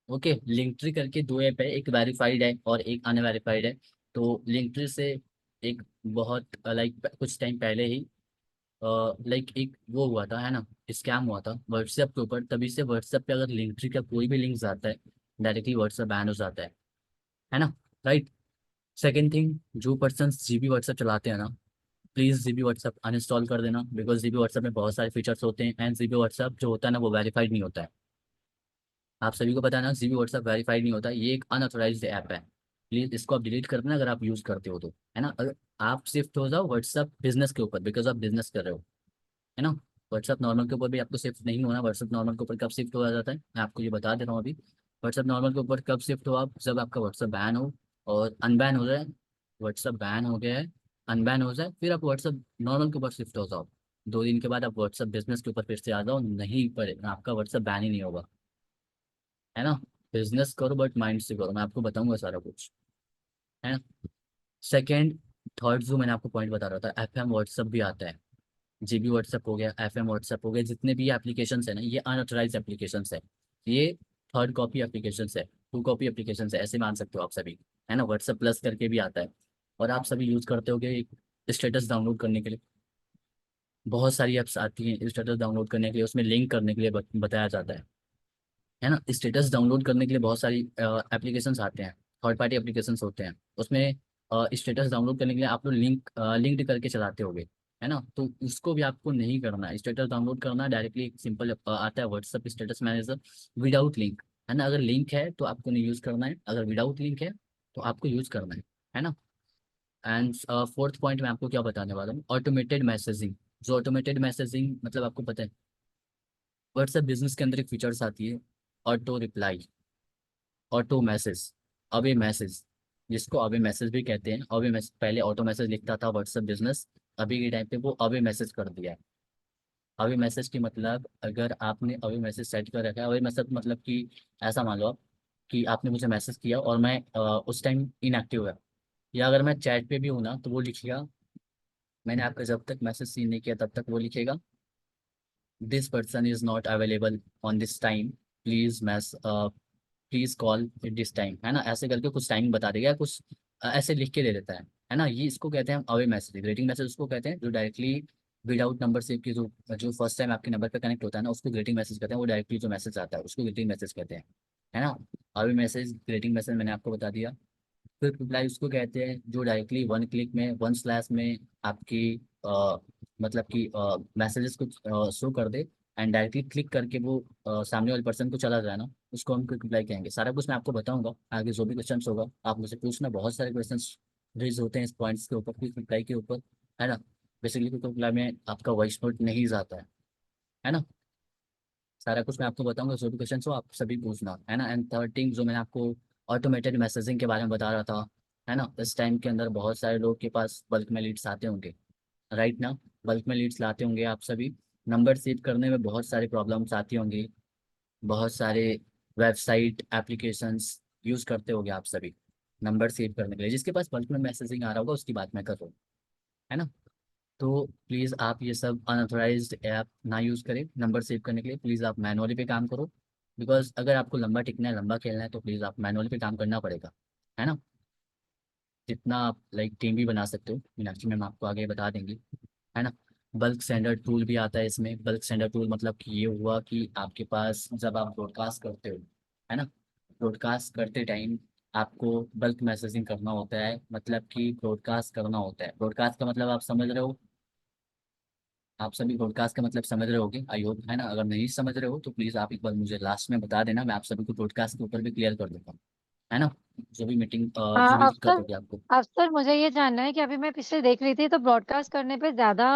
ओके, लिंक ट्री करके दो ऐप है, एक वेरीफाइड है और एक अनवेरीफाइड है। तो लिंक ट्री से एक बहुत लाइक कुछ टाइम पहले ही लाइक एक वो हुआ था, है ना, स्कैम हुआ था व्हाट्सएप के ऊपर। तभी से व्हाट्सएप पे अगर लिंक ट्री का कोई भी लिंक आता है, डायरेक्टली व्हाट्सएप बैन हो जाता है ना। राइट। सेकेंड थिंग, जो पर्सन जीबी व्हाट्सएप चलाते हैं ना, प्लीज़ जीबी व्हाट्सएप अनइंस्टॉल कर देना, बिकॉज जीबी व्हाट्सएप में बहुत सारे फीचर्स होते हैं एंड जीबी व्हाट्सएप जो होता है ना, वो वेरीफाइड नहीं होता है। आप सभी को पता है ना, जीबी व्हाट्सएप वेरीफाइड नहीं होता, ये एक अनऑथराइज्ड ऐप है। प्लीज़ इसको आप डिलीट कर देना अगर आप यूज़ करते हो तो, है ना। अगर आप शिफ्ट हो जाओ व्हाट्सएप बिजनेस के ऊपर, बिकॉज आप बिजनेस कर रहे हो, है ना। व्हाट्सएप नॉर्मल के ऊपर भी आपको शिफ्ट नहीं होना। व्हाट्सएप नॉर्मल के ऊपर कब शिफ्ट हो जाता है, मैं आपको ये बता दे रहा हूँ अभी। व्हाट्सएप नॉर्मल के ऊपर कब शिफ्ट हो आप, जब आपका व्हाट्सएप बैन हो और अनबैन हो जाए। व्हाट्सएप बैन हो गया है, अनबैन हो जाए, फिर आप व्हाट्सएप नॉर्मल के ऊपर शिफ्ट हो जाओ। 2 दिन के बाद आप व्हाट्सएप बिजनेस के ऊपर फिर से आ जाओ, नहीं पर आपका व्हाट्सएप बैन ही नहीं होगा, है ना। बिजनेस करो बट माइंड से करो, मैं आपको बताऊंगा सारा कुछ, है ना। सेकेंड, थर्ड जो मैंने आपको पॉइंट बता रहा था, एफ एम व्हाट्सएप भी आता है। जीबी व्हाट्सएप हो गया, एफ एम व्हाट्सएप हो गया, जितने भी एप्लीकेशन है ना, ये अनऑथराइज एप्लीकेशन है। ये थर्ड कॉपी एप्लीकेशन है, टू कॉपी एप्लीकेशन है, ऐसे मान सकते हो आप सभी, है ना। व्हाट्सएप प्लस करके भी आता है, और आप सभी यूज करते हो एक स्टेटस डाउनलोड करने के लिए। बहुत सारी ऐप्स आती हैं स्टेटस डाउनलोड करने के लिए, उसमें लिंक करने के लिए बताया जाता है ना। स्टेटस डाउनलोड करने के लिए बहुत सारी एप्लीकेशंस आते हैं, थर्ड पार्टी एप्लीकेशंस होते हैं उसमें। स्टेटस डाउनलोड करने के लिए आप लोग लिंक्ड करके चलाते होगे, है ना। तो उसको भी आपको नहीं करना है। स्टेटस डाउनलोड करना डायरेक्टली एक सिंपल आता है WhatsApp status manager without link, है ना। अगर लिंक है तो आपको नहीं यूज़ करना है, अगर विदाउट लिंक है तो आपको यूज़ करना है ना। एंड फोर्थ पॉइंट मैं आपको क्या बताने वाला हूँ, ऑटोमेटेड मैसेजिंग। जो ऑटोमेटेड मैसेजिंग मतलब आपको पता है, व्हाट्सएप बिजनेस के अंदर एक फीचर्स आती है, auto reply, auto message, away message, जिसको अवे मैसेज भी कहते हैं। अवे मैसेज पहले ऑटो मैसेज लिखता था व्हाट्सएप बिजनेस, अभी के टाइम पे वो अवे मैसेज कर दिया है। अवे मैसेज की मतलब, अगर आपने अवे मैसेज सेट कर रखा है, अवे मैसेज मतलब कि ऐसा मान लो आप कि आपने मुझे मैसेज किया और मैं उस टाइम इनएक्टिव है, या अगर मैं चैट पे भी हूँ ना तो वो लिखेगा, मैंने आपका जब तक मैसेज सीन नहीं किया तब तक वो लिखेगा this person is not available on this time, please message please call at this time, है ना। ऐसे करके कुछ टाइम बता देगा, कुछ ऐसे लिख के दे देता है ना। ये इसको कहते हैं अवे मैसेज। ग्रीटिंग मैसेज उसको कहते हैं जो डायरेक्टली विदाउट नंबर सेव की, जो फर्स्ट टाइम आपके नंबर पे कनेक्ट होता है ना, उसको ग्रीटिंग मैसेज कहते हैं। वो डायरेक्टली जो मैसेज आता है उसको ग्रीटिंग मैसेज कहते हैं, है ना। अवे मैसेज, ग्रीटिंग मैसेज मैंने आपको बता दिया। क्विक रिप्लाई उसको कहते हैं जो डायरेक्टली वन क्लिक में, वन स्लैश में आपकी मतलब कि मैसेजेस को शो कर दे, एंड डायरेक्टली क्लिक करके वो सामने वाले पर्सन को चला जाए ना, उसको हम क्विक रिप्लाई कहेंगे। सारा कुछ मैं आपको बताऊंगा आगे, जो भी क्वेश्चन होगा आप मुझे पूछना। बहुत सारे क्वेश्चन रेज होते हैं इस पॉइंट्स के ऊपर, क्विक रिप्लाई के ऊपर, है ना। बेसिकली क्विक रिप्लाई में आपका वॉइस नोट नहीं जाता है ना। सारा कुछ मैं आपको बताऊंगा, जो भी क्वेश्चन हो आप सभी पूछना, है ना। एंड थर्ड थिंग जो मैंने आपको ऑटोमेटेड मैसेजिंग के बारे में बता रहा था, है ना। इस टाइम के अंदर बहुत सारे लोग के पास बल्क में लीड्स आते होंगे, राइट ना। बल्क में लीड्स लाते होंगे आप सभी, नंबर सेव करने में बहुत सारी प्रॉब्लम्स आती होंगी, बहुत सारे वेबसाइट एप्लीकेशंस यूज़ करते होंगे आप सभी नंबर सेव करने के लिए। जिसके पास बल्क में मैसेजिंग आ रहा होगा उसकी बात मैं कर रहा हूँ, है ना। तो प्लीज़ आप ये सब अनऑथराइज्ड ऐप ना यूज़ करें नंबर सेव करने के लिए। प्लीज़ आप मैनुअली पे काम करो, बिकॉज अगर आपको लंबा टिकना है, लंबा खेलना है, तो प्लीज़ आप मैनुअली पे काम करना पड़ेगा, है ना। जितना आप लाइक टीम भी बना सकते हो, मीनाक्षी मैम आपको आगे बता देंगी, है ना। बल्क सेंडर टूल भी आता है इसमें। बल्क सेंडर टूल मतलब कि ये हुआ कि आपके पास जब आप ब्रॉडकास्ट करते हो, है ना, ब्रॉडकास्ट करते टाइम आपको बल्क मैसेजिंग करना होता है, मतलब कि ब्रॉडकास्ट करना होता है। ब्रॉडकास्ट का मतलब आप समझ रहे हो, आप सभी ब्रॉडकास्ट का मतलब समझ रहे होगे आई होप, है ना। अगर नहीं समझ रहे हो तो प्लीज़ आप एक बार मुझे लास्ट में बता देना, मैं आप सभी को ब्रॉडकास्ट के ऊपर भी क्लियर कर देता हूँ, है ना। जो भी मीटिंग जो भी दिक्कत अफसर, होगी आपको। अफसर मुझे ये जानना है कि अभी मैं पिछले देख रही थी तो ब्रॉडकास्ट करने पे ज्यादा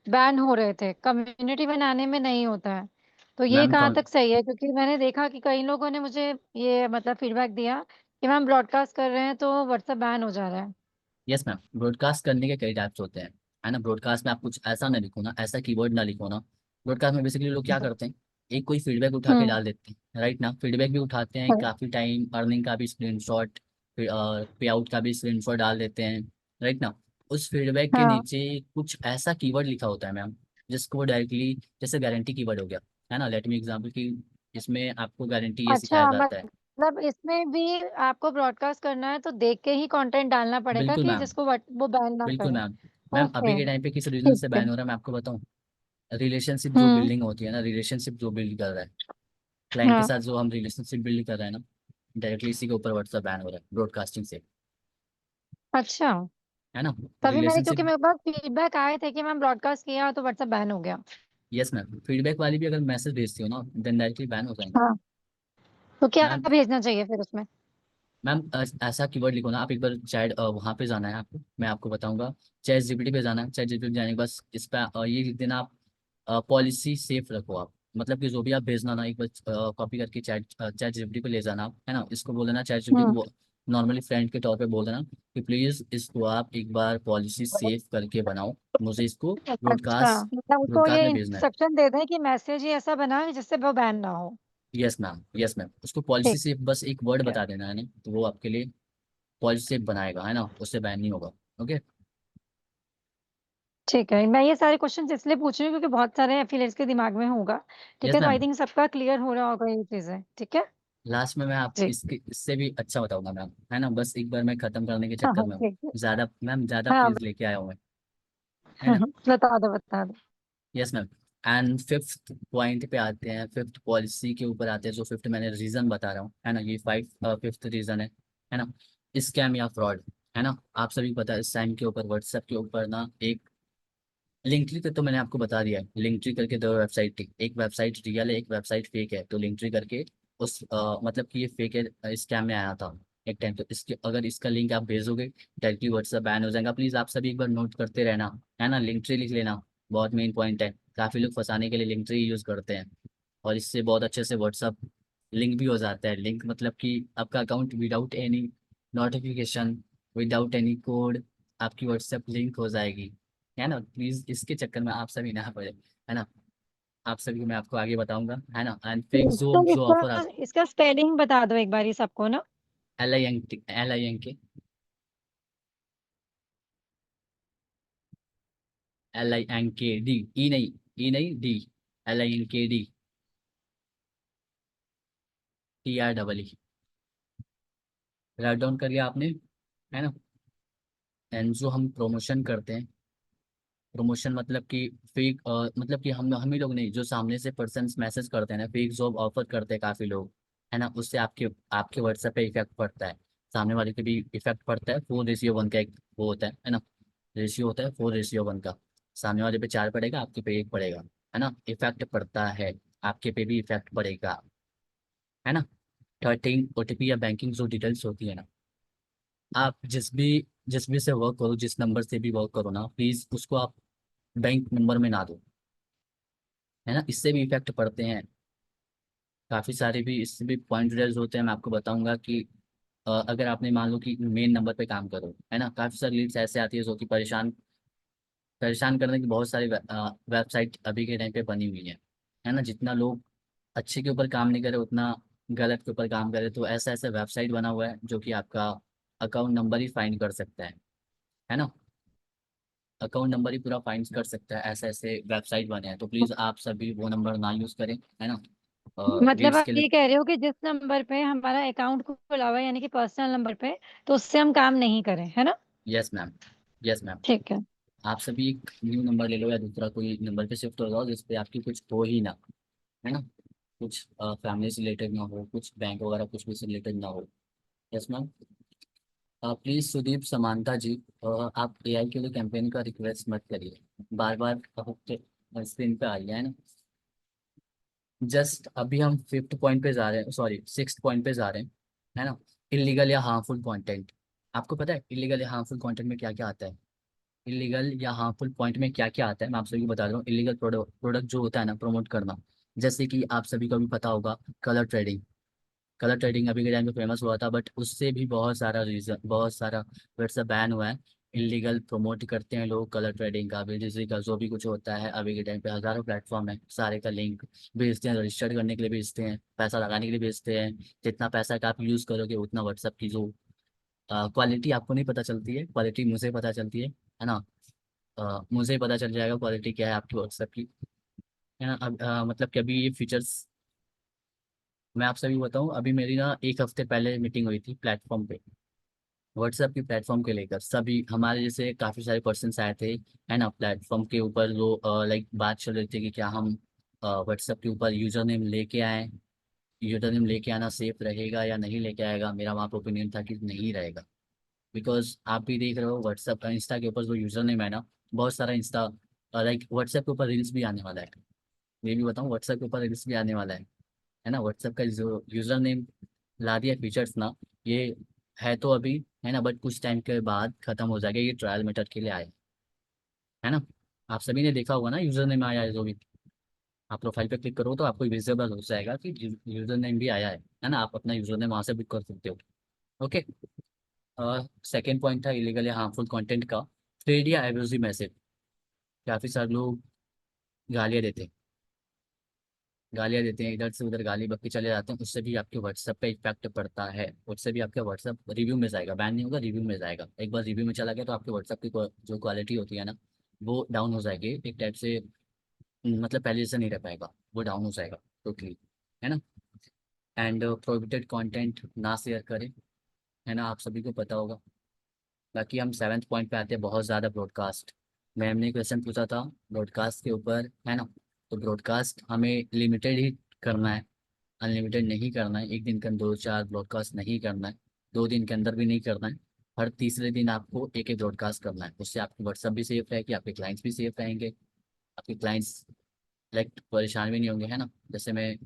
बैन हो रहे थे, कम्युनिटी बनाने में नहीं होता है। तो ये मैम कहाँ तक सही है? क्योंकि मैंने देखा कि कई लोगों ने मुझे ये मतलब फीडबैक दिया कि मैम ब्रॉडकास्ट कर रहे हैं तो व्हाट्सएप बैन हो जा रहा है। यस मैम, ब्रॉडकास्ट करने के कई टाइप्स होते हैं, है ना। ब्रॉडकास्ट में आप कुछ ऐसा ना लिखो ना, ऐसा कीवर्ड ना लिखो ना। ब्रॉडकास्ट में बेसिकली लोग क्या करते हैं, एक कोई फीडबैक उठा के हम्म। डाल देते हैं, राइट ना। फीडबैक भी उठाते हैं, काफ़ी टाइम अर्निंग का भी स्क्रीनशॉट, पे आउट का भी स्क्रीनशॉट डाल देते हैं, राइट ना। उस फीडबैक के हाँ। नीचे कुछ ऐसा कीवर्ड लिखा होता है मैम, जिसको वो डायरेक्टली, जैसे गारंटी कीवर्ड हो गया, है ना। लेट मी एग्जाम्पल की इसमें आपको गारंटी ये अच्छा, सिखाया जाता है। मतलब इसमें भी आपको ब्रॉडकास्ट करना है तो देख के ही कंटेंट डालना पड़ेगा बिल्कुल कि मैम, जिसको वो बैन ना बिल्कुल करे। मैम। मैम अभी ओके। के टाइम पे किस रीजन ठीक से है। बैन हो रहा है मैं आपको बताऊं। रिलेशनशिप जो हम्म। बिल्डिंग होती है ना, रिलेशनशिप जो बिल्ड कर रहा है क्लाइंट के हाँ। साथ, जो हम रिलेशनशिप बिल्ड कर रहे हैं ना, डायरेक्टली इसी के ऊपर व्हाट्सएप बैन हो रहा है ब्रॉडकास्टिंग से, अच्छा, है ना। तभी मैंने, क्योंकि रिलेशनशिप, मेरे पास फीडबैक आए थे कि मैम ब्रॉडकास्ट किया तो व्हाट्सएप बैन हो गया। यस मैम, फीडबैक वाली भी अगर मैसेज भेजती हो ना देन डायरेक्टली बैन हो जाएंगे। हाँ, तो क्या मैम, भेजना चाहिए फिर उसमें? मैम ऐसा कीवर्ड लिखो ना आप, एक बार चैट वहाँ पे जाना है आपको, मैं आपको बताऊंगा। चैट जीपीटी पे जाना है, चैट जीपीटी जाने के बाद इस पर ये लिख देना आप, पॉलिसी सेफ रखो आप। मतलब कि जो भी आप भेजना ना, एक बार कॉपी करके चैट चैट जीपीटी पे ले जाना आप, है ना। इसको बोल देना चैट जीपीटी हम्म। को, नॉर्मली फ्रेंड के तौर पे बोल देना कि प्लीज़ इसको आप एक बार पॉलिसी सेव करके बनाओ, मुझे इसको अच्छा, ब्रॉडकास्ट मतलब उसको ब्रॉडकास्ट ये में भेजना है। इंस्ट्रक्शन दे दें कि मैसेज ही ऐसा बनाए जिससे वो बैन ना हो। यस मैम, यस मैम, उसको पॉलिसी ठीक। सेव बस एक वर्ड बता देना है ना, तो वो आपके लिए पॉलिसी सेव बनाएगा, है ना, उससे बैन नहीं होगा। ओके। ठीक है, मैं ये सारे क्वेश्चन इसलिए पूछ रही हूँ क्योंकि बहुत सारे एफिलिएट्स के दिमाग में होगा। ठीक यस है, तो आई मैम, थिंक सबका क्लियर हो रहा होगा ये चीजें। ठीक है। लास्ट में मैं आप जी। इसके इससे भी अच्छा बताऊंगा मैम, है ना। बस एक बार मैं खत्म करने के हाँ चक्कर हाँ, में हूँ, ठीक है। ज़्यादा मैम, ज़्यादा हाँ। पेज लेके आया हूँ मैं, है ना। बता दो बता दो। Yes ma'am. And fifth point पे आते हैं, फिफ्थ पॉलिसी के ऊपर आते हैं। जो फिफ्थ मैंने रीज़न बता रहा हूँ, है ना, ये फिफ्थ रीज़न है ना, स्कैम या फ्रॉड, है ना। आप सभी को पता है इस टाइम के ऊपर व्हाट्सएप के ऊपर ना एक लिंकट्री का तो मैंने आपको बता दिया है। लिंकट्री करके दो वेबसाइट थी, एक वेबसाइट रियल है, एक वेबसाइट फेक है। तो लिंकट्री करके उस मतलब कि ये फेक है, स्कैम में आया था एक टाइम। तो इसके अगर इसका लिंक आप भेजोगे डायरेक्टली व्हाट्सएप बैन हो जाएगा। प्लीज़ आप सभी एक बार नोट करते रहना, है ना। लिंकट्री लिख लेना, बहुत मेन पॉइंट है। काफ़ी लोग फंसाने के लिए लिंकट्री यूज़ करते हैं, और इससे बहुत अच्छे से व्हाट्सअप लिंक भी हो जाता है। लिंक मतलब कि आपका account without any notification, without any code आपकी व्हाट्सएप लिंक हो जाएगी, है ना। प्लीज़ इसके चक्कर में आप सभी ना पड़े, है ना। आप सभी को मैं आपको आगे बताऊंगा, है ना। एंड फेक तो जो ऑफर इसका आप इसका स्पेलिंग बता दो एक बारी सबको ना। LINKD, ई नहीं, ई नहीं, D, LINKD, TREE। Write down कर लिया आपने, है ना। एंड जो हम प्रमोशन करते हैं, प्रमोशन मतलब कि फेक, मतलब कि हम ही लोग नहीं, जो सामने से पर्सन मैसेज करते हैं ना, फेक जॉब ऑफर करते हैं काफ़ी लोग, है ना। उससे आपके आपके व्हाट्सएप पे इफेक्ट पड़ता है, सामने वाले पे भी इफेक्ट पड़ता है। 4:1 का एक वो होता है ना, रेशियो होता है 4:1 का। सामने वाले पे 4 पड़ेगा, आपके पे 1 पड़ेगा, है ना। इफेक्ट पड़ता है, आपके पे भी इफेक्ट पड़ेगा, है ना। 13 OTP या बैंकिंग जो डिटेल्स होती है ना, आप जिस भी से वर्क करो, जिस नंबर से भी वर्क करो ना, प्लीज़ उसको आप बैंक नंबर में ना दो, है ना। इससे भी इफेक्ट पड़ते हैं काफ़ी सारे, भी इससे भी पॉइंट रेज होते हैं। मैं आपको बताऊंगा कि अगर आपने मान लो कि मेन नंबर पे काम करो, है ना, काफ़ी सारी लीड्स ऐसे आती है जो कि परेशान परेशान करने की बहुत सारी वेबसाइट अभी के टाइम पे बनी हुई है ना। जितना लोग अच्छे के ऊपर काम नहीं करे, उतना गलत के ऊपर काम करे। तो ऐसा ऐसा वेबसाइट बना हुआ है जो कि आपका अकाउंट नंबर ही फाइंड कर सकता है ना। अकाउंट नंबर ही पूरा फाइंड कर सकता है, ऐसे ऐसे वेबसाइट बने हैं। तो प्लीज़ आप सभी वो नंबर ना यूज़ करें, है ना। मतलब लीड्स के आप लिए। ये कह रहे हो कि जिस नंबर पे हमारा अकाउंट खुला हुआ है यानी कि पर्सनल नंबर पे, तो उससे हम काम नहीं करें, है ना। Yes ma'am, yes ma'am. ठीक है। आप सभी एक न्यू नंबर ले लो या दूसरा कोई नंबर पे शिफ्ट हो जाओ जिस पे आपकी कुछ हो ही ना, है ना। कुछ फैमिली से रिलेटेड ना हो, कुछ बैंक वगैरह कुछ भी से रिलेटेड ना हो। Yes ma'am. प्लीज़ सुदीप समानता जी, आप AI के लिए कैंपेन का रिक्वेस्ट मत करिए, बार बार स्क्रीन पे आइए, है ना। जस्ट अभी हम 5th पॉइंट पे जा रहे हैं, सॉरी 6th पॉइंट पे जा रहे हैं, है ना। इलीगल या हार्मफुल कंटेंट। आपको पता है इलीगल या हार्मफुल कंटेंट में क्या क्या आता है। इलीगल या हार्मफुल पॉइंट में क्या क्या आता है, मैं आप सभी को बता रहा हूँ। इलीगल प्रोडक्ट जो होता है ना, प्रमोट करना। जैसे कि आप सभी को भी पता होगा, कलर ट्रेडिंग। कलर ट्रेडिंग अभी के टाइम पे फेमस हुआ था, बट उससे भी बहुत सारा रीजन, बहुत सारा व्हाट्सएप बैन हुआ है। इलीगल प्रमोट करते हैं लोग, कलर ट्रेडिंग का, बीटीसी का, जो भी कुछ होता है। अभी के टाइम पे हज़ारों प्लेटफॉर्म है, सारे का लिंक भेजते हैं, रजिस्टर करने के लिए भेजते हैं, पैसा लगाने के लिए भेजते हैं। जितना पैसा का आप यूज़ करोगे उतना व्हाट्सएप की जो क्वालिटी आपको नहीं पता चलती है, क्वालिटी मुझे पता चलती है ना। मुझे पता चल जाएगा क्वालिटी क्या है आपकी व्हाट्सएप की, है ना। अब मतलब कि अभी ये फीचर्स मैं आप सभी को बताऊं। अभी मेरी ना 1 हफ्ते पहले मीटिंग हुई थी प्लेटफॉर्म पे, व्हाट्सएप की प्लेटफॉर्म के लेकर। सभी हमारे जैसे काफ़ी सारे पर्सन्स आए थे, है ना, प्लेटफॉर्म के ऊपर। जो लाइक बात चल रही थी कि क्या हम व्हाट्सएप के ऊपर यूज़र नेम लेके आए, यूज़र नेम लेके आना सेफ रहेगा या नहीं लेके आएगा। मेरा वहाँ पर ओपिनियन था कि नहीं रहेगा, बिकॉज आप भी देख रहे हो व्हाट्सएप इंस्टा के ऊपर जो यूज़र नेम है ना, बहुत सारा इंस्टा लाइक व्हाट्सएप के ऊपर रील्स भी आने वाला है। ये भी बताऊँ, व्हाट्सएप के ऊपर रील्स भी आने वाला है ना। व्हाट्सएप का जो यूज़र नेम ला दिया फीचर्स ना, ये है तो अभी, है ना, बट कुछ टाइम के बाद खत्म हो जाएगा। ये ट्रायल मेथड के लिए आए, है ना। आप सभी ने देखा होगा ना यूज़र नेम आया है जो भी। आप प्रोफाइल पे क्लिक करो तो आपको विजिबल हो जाएगा कि यूज़र नेम भी आया है ना। आप अपना यूज़र नेम वहाँ से बुक कर सकते हो। ओके। सेकेंड पॉइंट था इलीगल या हार्मफुल कंटेंट का, ट्रेड या एब्यूजिव मैसेज। काफ़ी सारे लोग गालियाँ देते हैं, गालियाँ देते हैं, इधर से उधर गाली बक के चले जाते हैं। उससे भी आपके व्हाट्सएप पे इफेक्ट पड़ता है, उससे भी आपका व्हाट्सएप रिव्यू में जाएगा, बैन नहीं होगा, रिव्यू में जाएगा। एक बार रिव्यू में चला गया तो आपके व्हाट्सएप की जो क्वालिटी होती है ना, वो डाउन हो जाएगी एक टाइप से। मतलब पहले जैसा नहीं रह पाएगा, वो डाउन हो जाएगा टोटली, है ना। एंड प्रोहिबिटेड कंटेंट ना शेयर करें, है ना, आप सभी को पता होगा। बाकी हम 7th पॉइंट पे आते हैं, बहुत ज़्यादा ब्रॉडकास्ट। मैम ने क्वेश्चन पूछा था ब्रॉडकास्ट के ऊपर, है ना। तो ब्रॉडकास्ट हमें लिमिटेड ही करना है, अनलिमिटेड नहीं करना है। एक दिन के अंदर 2-4 ब्रॉडकास्ट नहीं करना है, 2 दिन के अंदर भी नहीं करना है। हर तीसरे दिन आपको एक एक ब्रॉडकास्ट करना है। उससे आपकी व्हाट्सअप भी सेफ रहेगी, आपके क्लाइंट्स भी सेफ रहेंगे, आपके क्लाइंट्स लाइक परेशान भी नहीं होंगे, है ना। जैसे मैं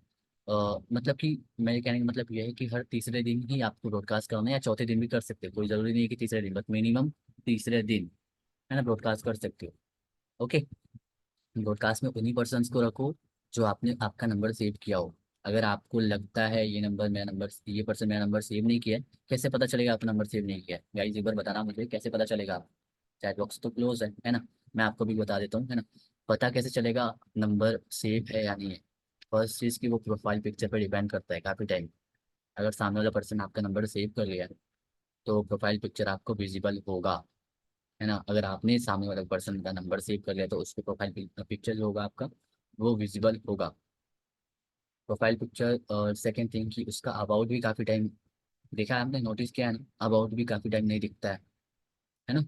मतलब कि मेरे कहने का मतलब ये है कि हर तीसरे दिन ही आपको ब्रॉडकास्ट करना है, या चौथे दिन भी कर सकते हो, कोई ज़रूरी नहीं है कि तीसरे दिन, बट मिनिमम तीसरे दिन, है ना, ब्रॉडकास्ट कर सकते हो। ओके। ब्रॉडकास्ट में उन्हीं पर्सन्स को रखो जो आपने आपका नंबर सेव किया हो। अगर आपको लगता है ये पर्सन मेरा नंबर सेव नहीं किया है, कैसे पता चलेगा आपका नंबर सेव नहीं किया है? गाइस एक बार बताना मुझे, कैसे पता चलेगा? चैट बॉक्स तो क्लोज है ना। मैं आपको भी बता देता हूँ, है ना। पता कैसे चलेगा नंबर सेव है या नहीं है? फर्स्ट चीज़ की वो प्रोफाइल पिक्चर पर डिपेंड करता है काफ़ी टाइम। अगर सामने वाला पर्सन आपका नंबर सेव कर लिया है तो प्रोफाइल पिक्चर आपको विजिबल होगा, है ना। अगर आपने सामने वाले पर्सन का नंबर सेव कर लिया तो उसके प्रोफाइल पिक्चर जो होगा आपका, वो विजिबल होगा। Profile picture. और सेकेंड थिंग कि उसका अबाउट भी काफ़ी टाइम, देखा है आपने, नोटिस किया है ना, अबाउट भी काफ़ी टाइम नहीं दिखता है ना।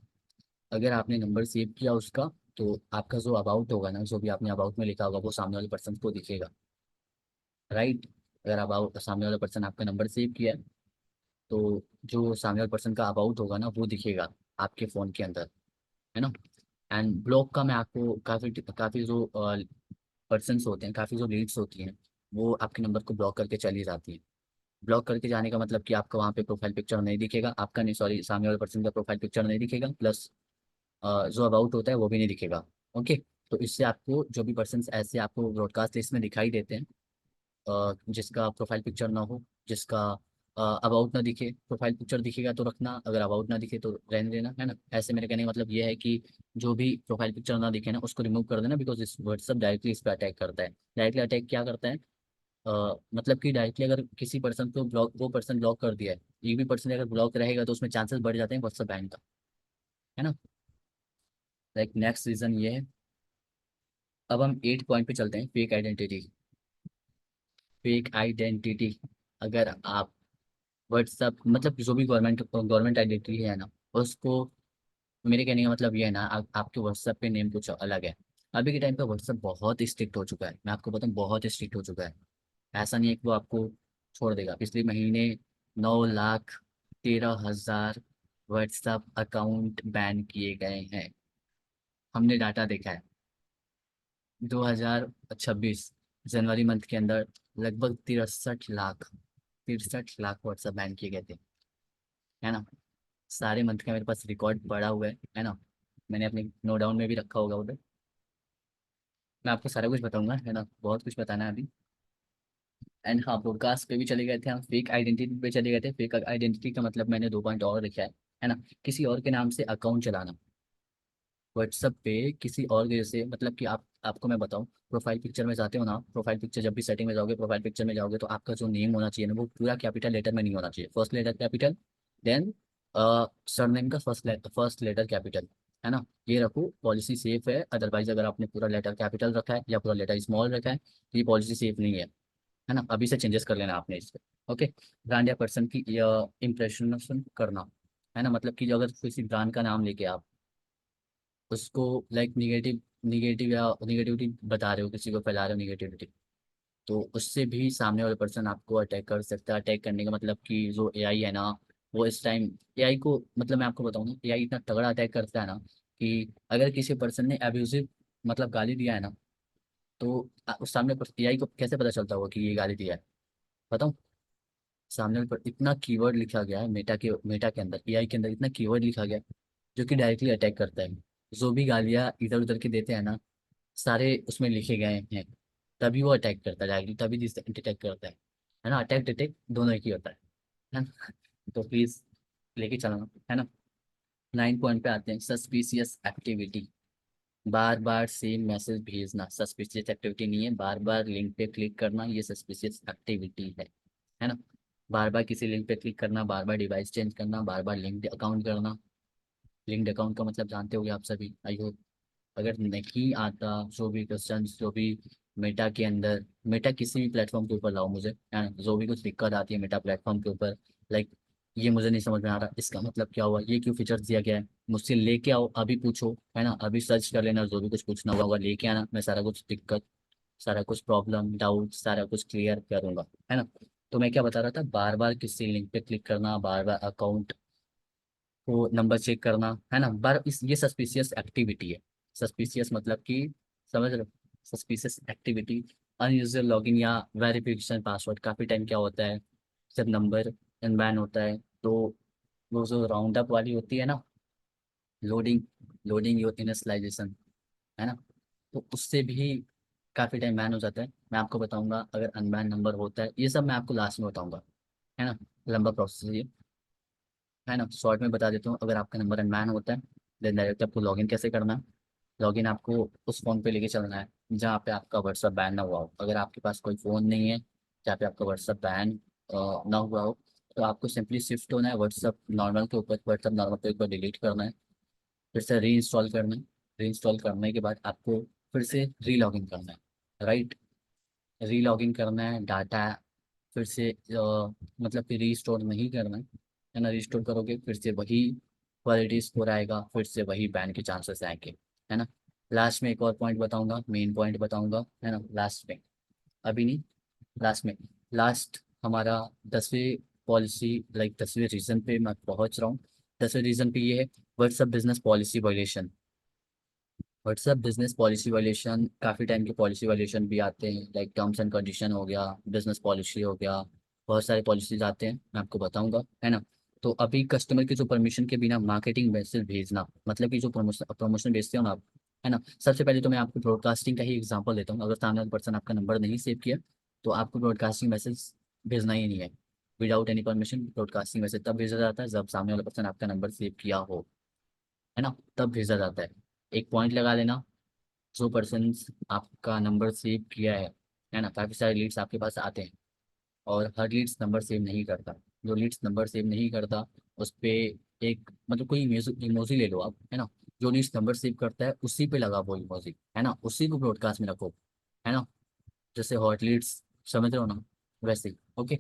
अगर आपने नंबर सेव किया उसका, तो आपका जो अबाउट होगा ना, जो भी आपने अबाउट में लिखा होगा वो सामने वाले पर्सन को दिखेगा, राइट। अगर अबाउट सामने वाला पर्सन आपका नंबर सेव किया है तो जो सामने वाले पर्सन का अबाउट होगा ना वो दिखेगा आपके फ़ोन के अंदर, है ना। एंड ब्लॉक का मैं आपको काफ़ी काफ़ी जो पर्सन्स होते हैं, काफ़ी जो लीड्स होती हैं, वो आपके नंबर को ब्लॉक करके चली जाती हैं। ब्लॉक करके जाने का मतलब कि आपका वहाँ पे प्रोफाइल पिक्चर नहीं दिखेगा, आपका नहीं, सॉरी, सामने वाले पर्सन का प्रोफाइल पिक्चर नहीं दिखेगा, प्लस जो अबाउट होता है वो भी नहीं दिखेगा। ओके। तो इससे आपको जो भी पर्सन ऐसे आपको ब्रॉडकास्ट लिस्ट में दिखाई देते हैं, जिसका प्रोफाइल पिक्चर ना हो, जिसका अबाउट ना दिखे, प्रोफाइल पिक्चर दिखेगा तो रखना, अगर अबाउट ना दिखे तो रहने देना, है ना। ऐसे मेरे कहने का मतलब ये है कि जो भी प्रोफाइल पिक्चर ना दिखे ना उसको रिमूव कर देना, बिकॉज इस व्हाट्सअप डायरेक्टली इस पर अटैक करता है। डायरेक्टली अटैक क्या करता है? मतलब कि डायरेक्टली अगर किसी पर्सन को ब्लॉक, वो पर्सन ब्लॉक कर दिया है, एक भी पर्सन अगर ब्लॉक रहेगा तो उसमें चांसेस बढ़ जाते हैं व्हाट्सअप बैन का, है ना। लाइक नेक्स्ट रीज़न ये है। अब हम 8 पॉइंट पे चलते हैं, फेक आइडेंटिटी। फेक आइडेंटिटी, अगर आप व्हाट्सअप मतलब जो भी गवर्नमेंट गवर्नमेंट आइडेंटिटी है ना, उसको, मेरे कहने का मतलब ये है ना, आपके व्हाट्सएप पे नेम कुछ अलग है। अभी के टाइम पे व्हाट्सएप बहुत स्ट्रिक्ट हो चुका है, मैं आपको बताऊँ, बहुत स्ट्रिक्ट हो चुका है। ऐसा नहीं है कि वो आपको छोड़ देगा। पिछले महीने 9,13,000 व्हाट्सएप अकाउंट बैन किए गए हैं, हमने डाटा देखा है। 2026 जनवरी मंथ के अंदर लगभग 63 लाख व्हाट्सएप बैन किए गए थे, है ना। सारे मंथ का मेरे पास रिकॉर्ड पड़ा हुआ है ना। मैंने अपने नोट डाउन में भी रखा होगा उधर। मैं आपको सारा कुछ बताऊंगा, है ना, बहुत कुछ बताना है अभी। एंड हाँ, ब्रॉडकास्ट पे भी चले गए थे हम, फेक आइडेंटिटी पे चले गए थे। फेक आइडेंटिटी का मतलब मैंने 2 पॉइंट और लिखा है ना। किसी और के नाम से अकाउंट चलाना व्हाट्सएप पे, किसी और के जैसे, मतलब कि आपको मैं बताऊं, प्रोफाइल पिक्चर में जाते हो ना, प्रोफाइल पिक्चर जब भी सेटिंग में जाओगे, प्रोफाइल पिक्चर में जाओगे तो आपका जो नेम होना चाहिए ना, वो पूरा कैपिटल लेटर में नहीं होना चाहिए। First letter capital, then surname का फर्स्ट लेटर कैपिटल, है ना। ये रखो, पॉलिसी सेफ है। अदरवाइज अगर आपने पूरा लेटर कैपिटल रखा है या पूरा लेटर स्मॉल रखा है तो ये पॉलिसी सेफ नहीं है ना। अभी से चेंजेस कर लेना आपने इस पर। ओके। ब्रांड या पर्सन की इम्प्रेशन करना, है ना, मतलब कि जो अगर किसी ब्रांड का नाम लेके आप उसको लाइक निगेटिव निगेटिव या निगेटिविटी बता रहे हो, किसी को फैला रहे हो निगेटिविटी, तो उससे भी सामने वाला पर्सन आपको अटैक कर सकता है। अटैक करने का मतलब कि जो एआई है ना, वो इस टाइम एआई को, मतलब मैं आपको बताऊँ ना, एआई इतना तगड़ा अटैक करता है ना कि अगर किसी पर्सन ने अब्यूजिव मतलब गाली दिया है ना, तो उस सामने एआई को कैसे पता चलता होगा कि ये गाली दिया है? बताऊँ? सामने वाले पर इतना कीवर्ड लिखा गया है, मेटा के अंदर, एआई के अंदर इतना कीवर्ड लिखा गया है जो कि डायरेक्टली अटैक करता है। जो भी गालियाँ इधर उधर के देते हैं ना, सारे उसमें लिखे गए हैं, तभी वो अटैक करता है डायरेक्टली, तभी डिटेक्ट करता है ना। अटैक डिटेक्ट दोनों एक ही होता है ना। तो प्लीज़ लेके चलना, है ना। 9 पॉइंट पे आते हैं, सस्पिशियस एक्टिविटी। बार बार सेम मैसेज भेजना सस्पिशियस एक्टिविटी नहीं है, बार बार लिंक पे क्लिक करना ये सस्पिशियस एक्टिविटी है ना। बार बार किसी लिंक पे क्लिक करना, बार बार डिवाइस चेंज करना, बार बार लिंक्ड अकाउंट करना। लिंक्ड अकाउंट का मतलब जानते होगे आप सभी, आई होप। अगर नहीं आता, जो भी क्वेश्चन, जो भी मेटा के अंदर, मेटा किसी भी प्लेटफॉर्म के ऊपर लाओ मुझे, है ना, जो भी कुछ दिक्कत आती है मेटा प्लेटफॉर्म के ऊपर, लाइक ये मुझे नहीं समझ में आ रहा, इसका मतलब क्या हुआ, ये क्यों फीचर्स दिया गया है, मुझसे लेके आओ, अभी पूछो, है ना, अभी सर्च कर लेना, जो भी कुछ पूछना होगा लेके आना, मैं सारा कुछ दिक्कत, सारा कुछ प्रॉब्लम, डाउट, सारा कुछ क्लियर करूंगा, है ना। तो मैं क्या बता रहा था, बार बार किसी लिंक पे क्लिक करना, बार बार अकाउंट को नंबर चेक करना, है ना। पर ये सस्पिशियस एक्टिविटी है। सस्पिशियस मतलब कि, समझ रहे हो, सस्पिशियस एक्टिविटी, अनयूजुअल लॉगिन या वेरिफिकेशन पासवर्ड। काफ़ी टाइम क्या होता है, जब नंबर अनबैन होता है तो वो जो राउंड अप वाली होती है ना, लोडिंग लोडिंग योर इनिशियलाइजेशन, है ना, तो उससे भी काफ़ी टाइम बैन हो जाता है। मैं आपको बताऊंगा अगर अनबैन नंबर होता है, ये सब मैं आपको लास्ट में बताऊंगा, है ना। लंबा प्रोसेस है ये, है ना। शॉर्ट में बता देता हूँ, अगर आपका नंबर अनबैन होता है देन डायरेक्ट आपको लॉगिन कैसे करना है। लॉगिन आपको उस फ़ोन पे लेके चलना है जहाँ पे आपका व्हाट्सअप बैन ना हुआ हो। अगर आपके पास कोई फ़ोन नहीं है जहाँ पे आपका व्हाट्सअप बैन ना हुआ हो, तो आपको सिंपली शिफ्ट होना है व्हाट्सअप नॉर्मल के ऊपर। व्हाट्सअप नॉर्मल पे एक बार डिलीट करना है, फिर से री इंस्टॉल करना है। री इंस्टॉल करने के बाद आपको फिर से री लॉगिन करना है, राइट। री लॉगिन करना है, डाटा फिर से मतलब कि रीस्टोर नहीं करना है ना। रीस्टोर करोगे फिर से वही क्वालिटी स्कोर आएगा, फिर से वही बैन के चांसेस आएंगे, है ना। लास्ट में एक और पॉइंट बताऊंगा, मेन पॉइंट बताऊंगा, है ना, लास्ट में, अभी नहीं, लास्ट में। लास्ट हमारा 10वीं पॉलिसी, लाइक 10वें रीजन पे मैं पहुंच रहा हूँ। 10वें रीजन पे ये है, WhatsApp business policy violation. WhatsApp business policy violation, काफ़ी टाइम के पॉलिसी वायलेशन भी आते हैं, लाइक टर्म्स एंड कंडीशन हो गया, बिजनेस पॉलिसी हो गया, बहुत सारे पॉलिसीज आते हैं, मैं आपको बताऊंगा, है ना। तो अभी कस्टमर की जो परमिशन के बिना मार्केटिंग मैसेज भेजना, मतलब कि जो प्रमोशन भेजते हो ना आप, है ना। सबसे पहले तो मैं आपको ब्रॉडकास्टिंग का ही एग्जांपल देता हूँ। अगर सामने वाला पर्सन आपका नंबर नहीं सेव किया तो आपको ब्रॉडकास्टिंग मैसेज भेजना ही नहीं है। Without any permission broadcasting message तब भेजा जाता है जब सामने वाला पर्सन आपका नंबर सेव किया हो, है ना, तब भेजा जाता है। एक पॉइंट लगा लेना, जो पर्सन आपका नंबर सेव किया है ना। काफ़ी सारे लीड्स आपके पास आते हैं और हर लीड्स नंबर सेव नहीं करता। जो लीड्स नंबर सेव नहीं करता उस पे एक, मतलब कोई इमोजी ले लो आप, है ना। जो लीड्स नंबर सेव करता है उसी पे लगा वो इमोजी, है ना, उसी को ब्रॉडकास्ट में रखो, है ना। जैसे हॉट लीड्स, समझ रहे हो ना, वैसे ही, ओके।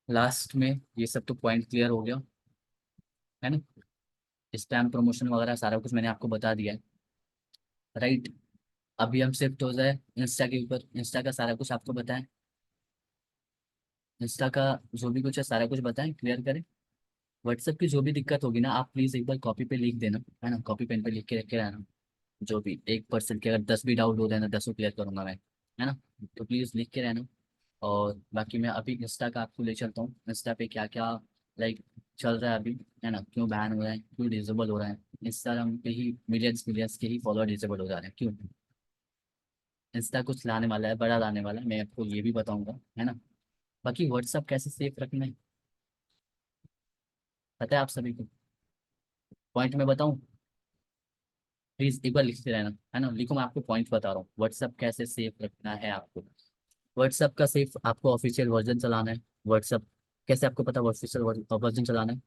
लास्ट में ये सब तो पॉइंट क्लियर हो गया, है ना। स्पैम प्रमोशन वगैरह सारा कुछ मैंने आपको बता दिया है, राइट। अभी हम शिफ्ट हो जाए इंस्टा के ऊपर। इंस्टा का सारा कुछ आपको बताएं, इंस्टा का जो भी कुछ है सारा कुछ बताएं, क्लियर करें। व्हाट्सएप की जो भी दिक्कत होगी ना, आप प्लीज़ एक बार कॉपी पे लिख देना, है ना, कॉपी पेन पे लिख के रख के रहना। जो भी 1% के अगर 10 भी डाउट हो जाए ना, 10 क्लियर करूंगा मैं, है ना। तो प्लीज़ लिख के रहना। और बाकी मैं अभी इंस्टा का आपको ले चलता हूँ, इंस्टा पे क्या क्या लाइक चल रहा है अभी, है ना, क्यों बैन हो रहा है, क्यों डिसेबल हो रहा है। इंस्टाग्राम पे ही मिलियंस मिलियंस के ही फॉलोअर डिसेबल हो जा रहे हैं, क्यों। इंस्टा कुछ लाने वाला है, बड़ा लाने वाला है, मैं आपको ये भी बताऊंगा, है ना। बाकी व्हाट्सअप कैसे सेफ रखना है पता है आप सभी को, पॉइंट में बताऊं, प्लीज एक बार लिखते रहना, है ना। लिखो, मैं आपको पॉइंट बता रहा हूँ व्हाट्सअप कैसे सेफ रखना है आपको। व्हाट्सअप का सेफ आपको ऑफिशियल वर्जन चलाना है। व्हाट्सअप कैसे आपको पता ऑफिशियल वर्जन चलाना है,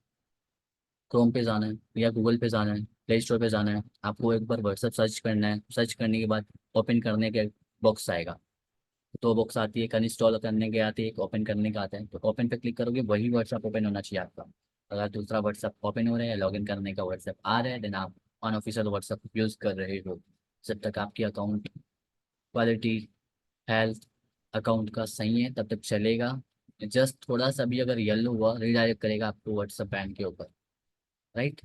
क्रोम पे जाना है या गूगल पे जाना है, प्ले स्टोर पे जाना है, आपको एक बार व्हाट्सअप सर्च करना है। सर्च करने के बाद ओपन करने के बॉक्स आएगा, तो बॉक्स आती है, एक अनइंस्टॉल करने के आती है, एक ओपन करने का आता है। तो ओपन पे क्लिक करोगे वही व्हाट्सएप ओपन होना चाहिए आपका। अगर दूसरा व्हाट्सएप ओपन हो रहा है, लॉगिन करने का व्हाट्सएप आ रहा है, देन आप अनऑफिशियल व्हाट्सएप यूज़ कर रहे हो। जब तक आपकी अकाउंट क्वालिटी, हेल्थ अकाउंट का सही है तब तक चलेगा। जस्ट थोड़ा सा भी अगर येलो हुआ रिडायरेक्ट करेगा आपको व्हाट्सएप बैन के ऊपर, राइट।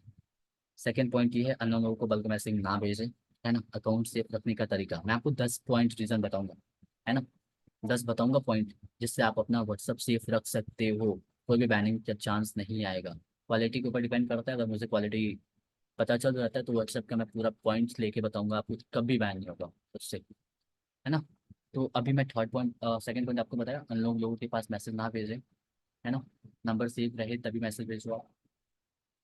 सेकेंड पॉइंट ये है, अननोन लोगों को बल्क मैसेज ना भेजें, है ना। अकाउंट सेफ रखने का तरीका मैं आपको 10 पॉइंट रीजन बताऊंगा, है ना। 10 बताऊंगा पॉइंट जिससे आप अपना व्हाट्सअप सेफ रख सकते हो। कोई भी बैनिंग का चांस नहीं आएगा। क्वालिटी के ऊपर डिपेंड करता है, अगर मुझे क्वालिटी पता चल जाता है तो व्हाट्सअप का मैं पूरा पॉइंट्स लेके बताऊंगा आपको, कभी बैन नहीं होगा उससे, है ना। तो अभी मैं थर्ड पॉइंट, सेकंड पॉइंट आपको बताया, अन लोगों के पास मैसेज ना भेजें, है ना। नंबर सेव रहे तभी मैसेज भेजो आप।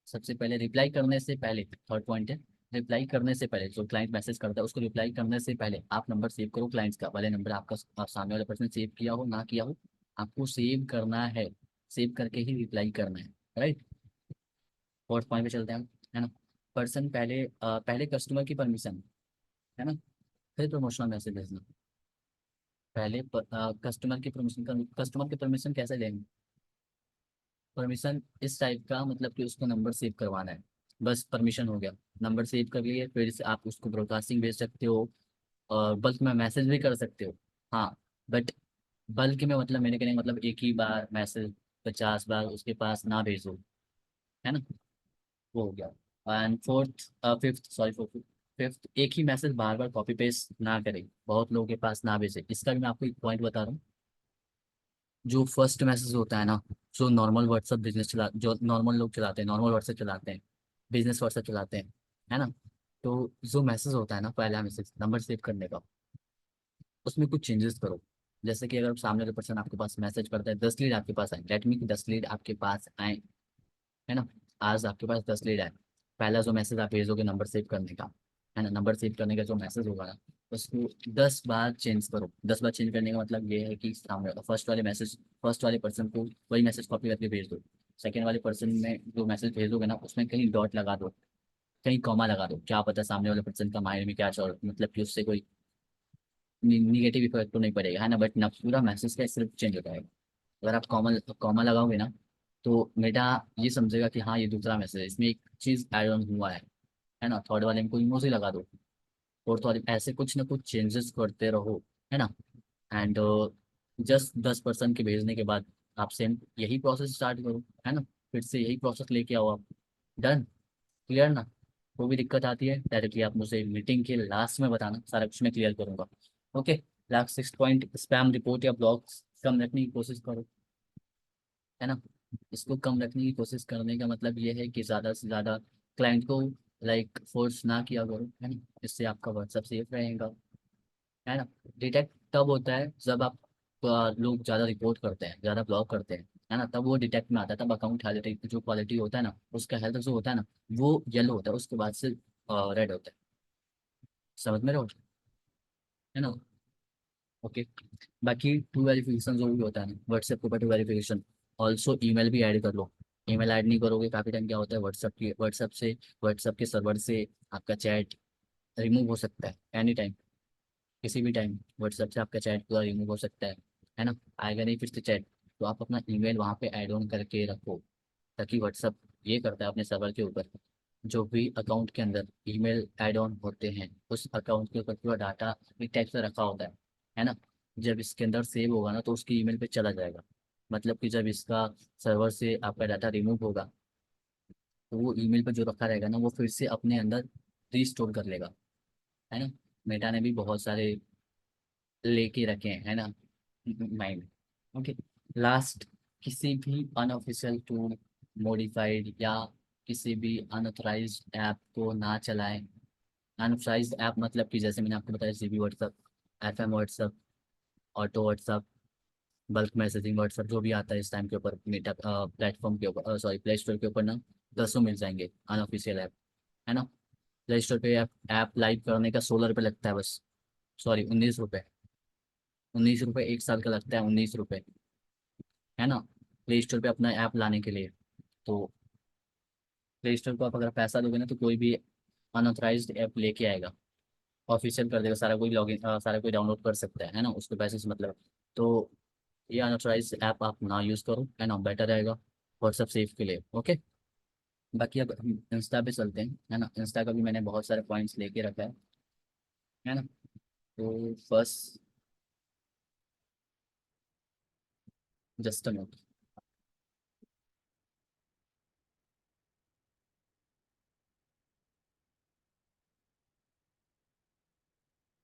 सबसे पहले रिप्लाई करने से पहले, थर्ड पॉइंट है, रिप्लाई करने से पहले जो क्लाइंट मैसेज करता है उसको रिप्लाई करने से पहले आप नंबर सेव करो क्लाइंट्स का, भले नंबर आपका सामने वाले पर्सन सेव किया हो ना किया हो, आपको सेव करना है। सेव करके ही रिप्लाई करना है, राइट। फोर्थ पॉइंट पे चलते हैं हम, है ना। पर्सन पहले पहले कस्टमर की परमिशन, है ना, फिर प्रमोशनल मैसेज भेजना। पहले कस्टमर की परमिशन, कस्टमर की परमिशन कैसे लेंगे। परमिशन इस टाइप का, मतलब कि उसको नंबर सेव करवाना है, बस परमिशन हो गया। नंबर सेव कर लिए, फिर से आप उसको ब्रॉडकास्टिंग भेज सकते हो और बल्क में मैसेज भी कर सकते हो, हाँ। बट बल्क में मतलब, मैंने कहने का मतलब एक ही बार मैसेज 50 बार उसके पास ना भेजो, है ना, वो हो गया। And fourth, fifth, sorry fourth, fifth, एक ही मैसेज बार बार कॉपी पेस्ट ना करें, बहुत लोगों के पास ना भेजे। इसका भी मैं आपको एक पॉइंट बता रहा हूँ। जो फर्स्ट मैसेज होता है ना, जो नॉर्मल व्हाट्सएप बिजनेस जो नॉर्मल लोग चलाते हैं, नॉर्मल व्हाट्सएप चलाते हैं, बिजनेस व्हाट्सएप चलाते हैं, है ना, तो जो मैसेज होता है ना, पहला मैसेज नंबर सेव करने का, उसमें कुछ चेंजेस करो। जैसे कि अगर सामने वाला पर्सन आपके पास मैसेज करता है, 10 लीड आपके पास आए, लेट मी कि 10 लीड आपके पास आए, है ना, आज आपके पास 10 लीड आए, पहला जो मैसेज आप भेजोगे नंबर सेव करने का, है ना, नंबर सेव करने का जो मैसेज होगा ना, उसको 10 बार चेंज करो। 10 बार चेंज करने का मतलब ये है कि सामने फर्स्ट वाले मैसेज, फर्स्ट वाले पर्सन को वही मैसेज कॉपी करके भेज दो, सेकेंड वाले पर्सन में जो मैसेज भेजोगे ना, उसमें कहीं डॉट लगा दो, कहीं कॉमा लगा दो। क्या पता सामने वाले पर्सन का माइंड में क्या चल, मतलब कि उससे कोई निगेटिव इफेक्ट तो नहीं पड़ेगा, है ना, बट ना पूरा मैसेज का सिर्फ चेंज हो जाएगा। अगर आप कॉमा कॉमा लगाओगे ना, तो मेटा ये समझेगा कि हाँ ये दूसरा मैसेज है, इसमें एक चीज ऐड ऑन हुआ है ना। थर्ड वाले में कोई इमोजी लगा दो, फोर्थ वाले ऐसे कुछ ना कुछ चेंजेस करते रहो, है ना। एंड जस्ट 10% के भेजने के बाद आप सेम यही प्रोसेस स्टार्ट करो, है ना, फिर से यही प्रोसेस लेके आओ आप। डन, क्लियर ना। कोई भी दिक्कत आती है डायरेक्टली आप मुझे मीटिंग के लास्ट में बताना, सारा कुछ मैं क्लियर करूंगा। Okay. Last 6 point, spam report या ब्लॉग्स कम रखने की कोशिश करो, है ना। इसको कम रखने की कोशिश करने का मतलब ये है कि ज़्यादा से ज़्यादा क्लाइंट को लाइक फोर्स ना किया करो, है ना, इससे आपका व्हाट्सअप सेफ रहेगा, है ना। डिटेक्ट तब होता है जब आप लोग ज़्यादा रिपोर्ट करते हैं, ज़्यादा ब्लॉक करते हैं, है ना, तब वो डिटेक्ट में आता है, तब अकाउंट हेल्थ जो क्वालिटी होता है ना, उसका हेल्थ जो होता है ना, वो येलो होता है, उसके बाद से रेड होता है। समझ में रहो, है ना। ओके। बाकी टू वेरिफिकेशन जो भी होता है ना, व्हाट्सएप के ऊपर टू वेरिफिकेशन, ऑल्सो ईमेल भी ऐड कर लो। ईमेल ऐड नहीं करोगे काफ़ी टाइम क्या होता है, व्हाट्सएप के सर्वर से आपका चैट रिमूव हो सकता है एनी टाइम, किसी भी टाइम व्हाट्सएप से आपका चैट पूरा रिमूव हो सकता है ना, आएगा नहीं फिर से चैट। तो आप अपना ईमेल वहाँ पे ऐड ऑन करके रखो, ताकि व्हाट्सएप ये करता है अपने सर्वर के ऊपर, जो भी अकाउंट के अंदर ईमेल ऐड ऑन होते हैं, उस अकाउंट के ऊपर पूरा डाटा एक टाइप से रखा होता है ना। जब इसके अंदर सेव होगा ना, तो उसकी ईमेल पे चला जाएगा। मतलब कि जब इसका सर्वर से आपका डाटा रिमूव होगा, तो वो ईमेल पे जो रखा रहेगा ना, वो फिर से अपने अंदर रीस्टोर कर लेगा, है ना। मेटा ने भी बहुत सारे लेके रखे हैं, है ना, माइंड। ओके। लास्ट, किसी भी अनऑफिशियल टूल, मॉडिफाइड या किसी भी अनऑथराइज्ड ऐप को ना चलाएं। अनऑथराइज्ड ऐप मतलब कि जैसे मैंने आपको बताया, GB WhatsApp, FM WhatsApp, auto WhatsApp, bulk messaging WhatsApp, जो भी आता है इस टाइम के ऊपर मेटा प्लेटफॉर्म के ऊपर, सॉरी प्ले स्टोर के ऊपर ना, 10 मिल जाएंगे अनऑफिशियल ऐप, है ना। प्ले स्टोर पे ऐप लाइव करने का 16 रुपये लगता है बस, सॉरी 19 रुपये, 19 रुपये 1 साल का लगता है, 19 रुपये, है ना, प्ले स्टोर पे अपना ऐप लाने के लिए। तो प्ले स्टोर को आप अगर पैसा दोगे ना, तो कोई भी अनऑथराइज्ड ऐप लेके आएगा, ऑफिशियल कर देगा, सारा कोई लॉगिन, सारा कोई डाउनलोड कर सकता है ना, उसको पैसे से मतलब। तो ये अनऑथराइज्ड ऐप आप ना यूज़ करो, है ना, बेटर रहेगा व्हाट्सएप सेफ के लिए। ओके। बाकी अब हम इंस्टा पे चलते हैं, है ना। इंस्टा का भी मैंने बहुत सारे पॉइंट्स लेके रखा है ना। तो फर्स्ट, जस्ट अ नोट।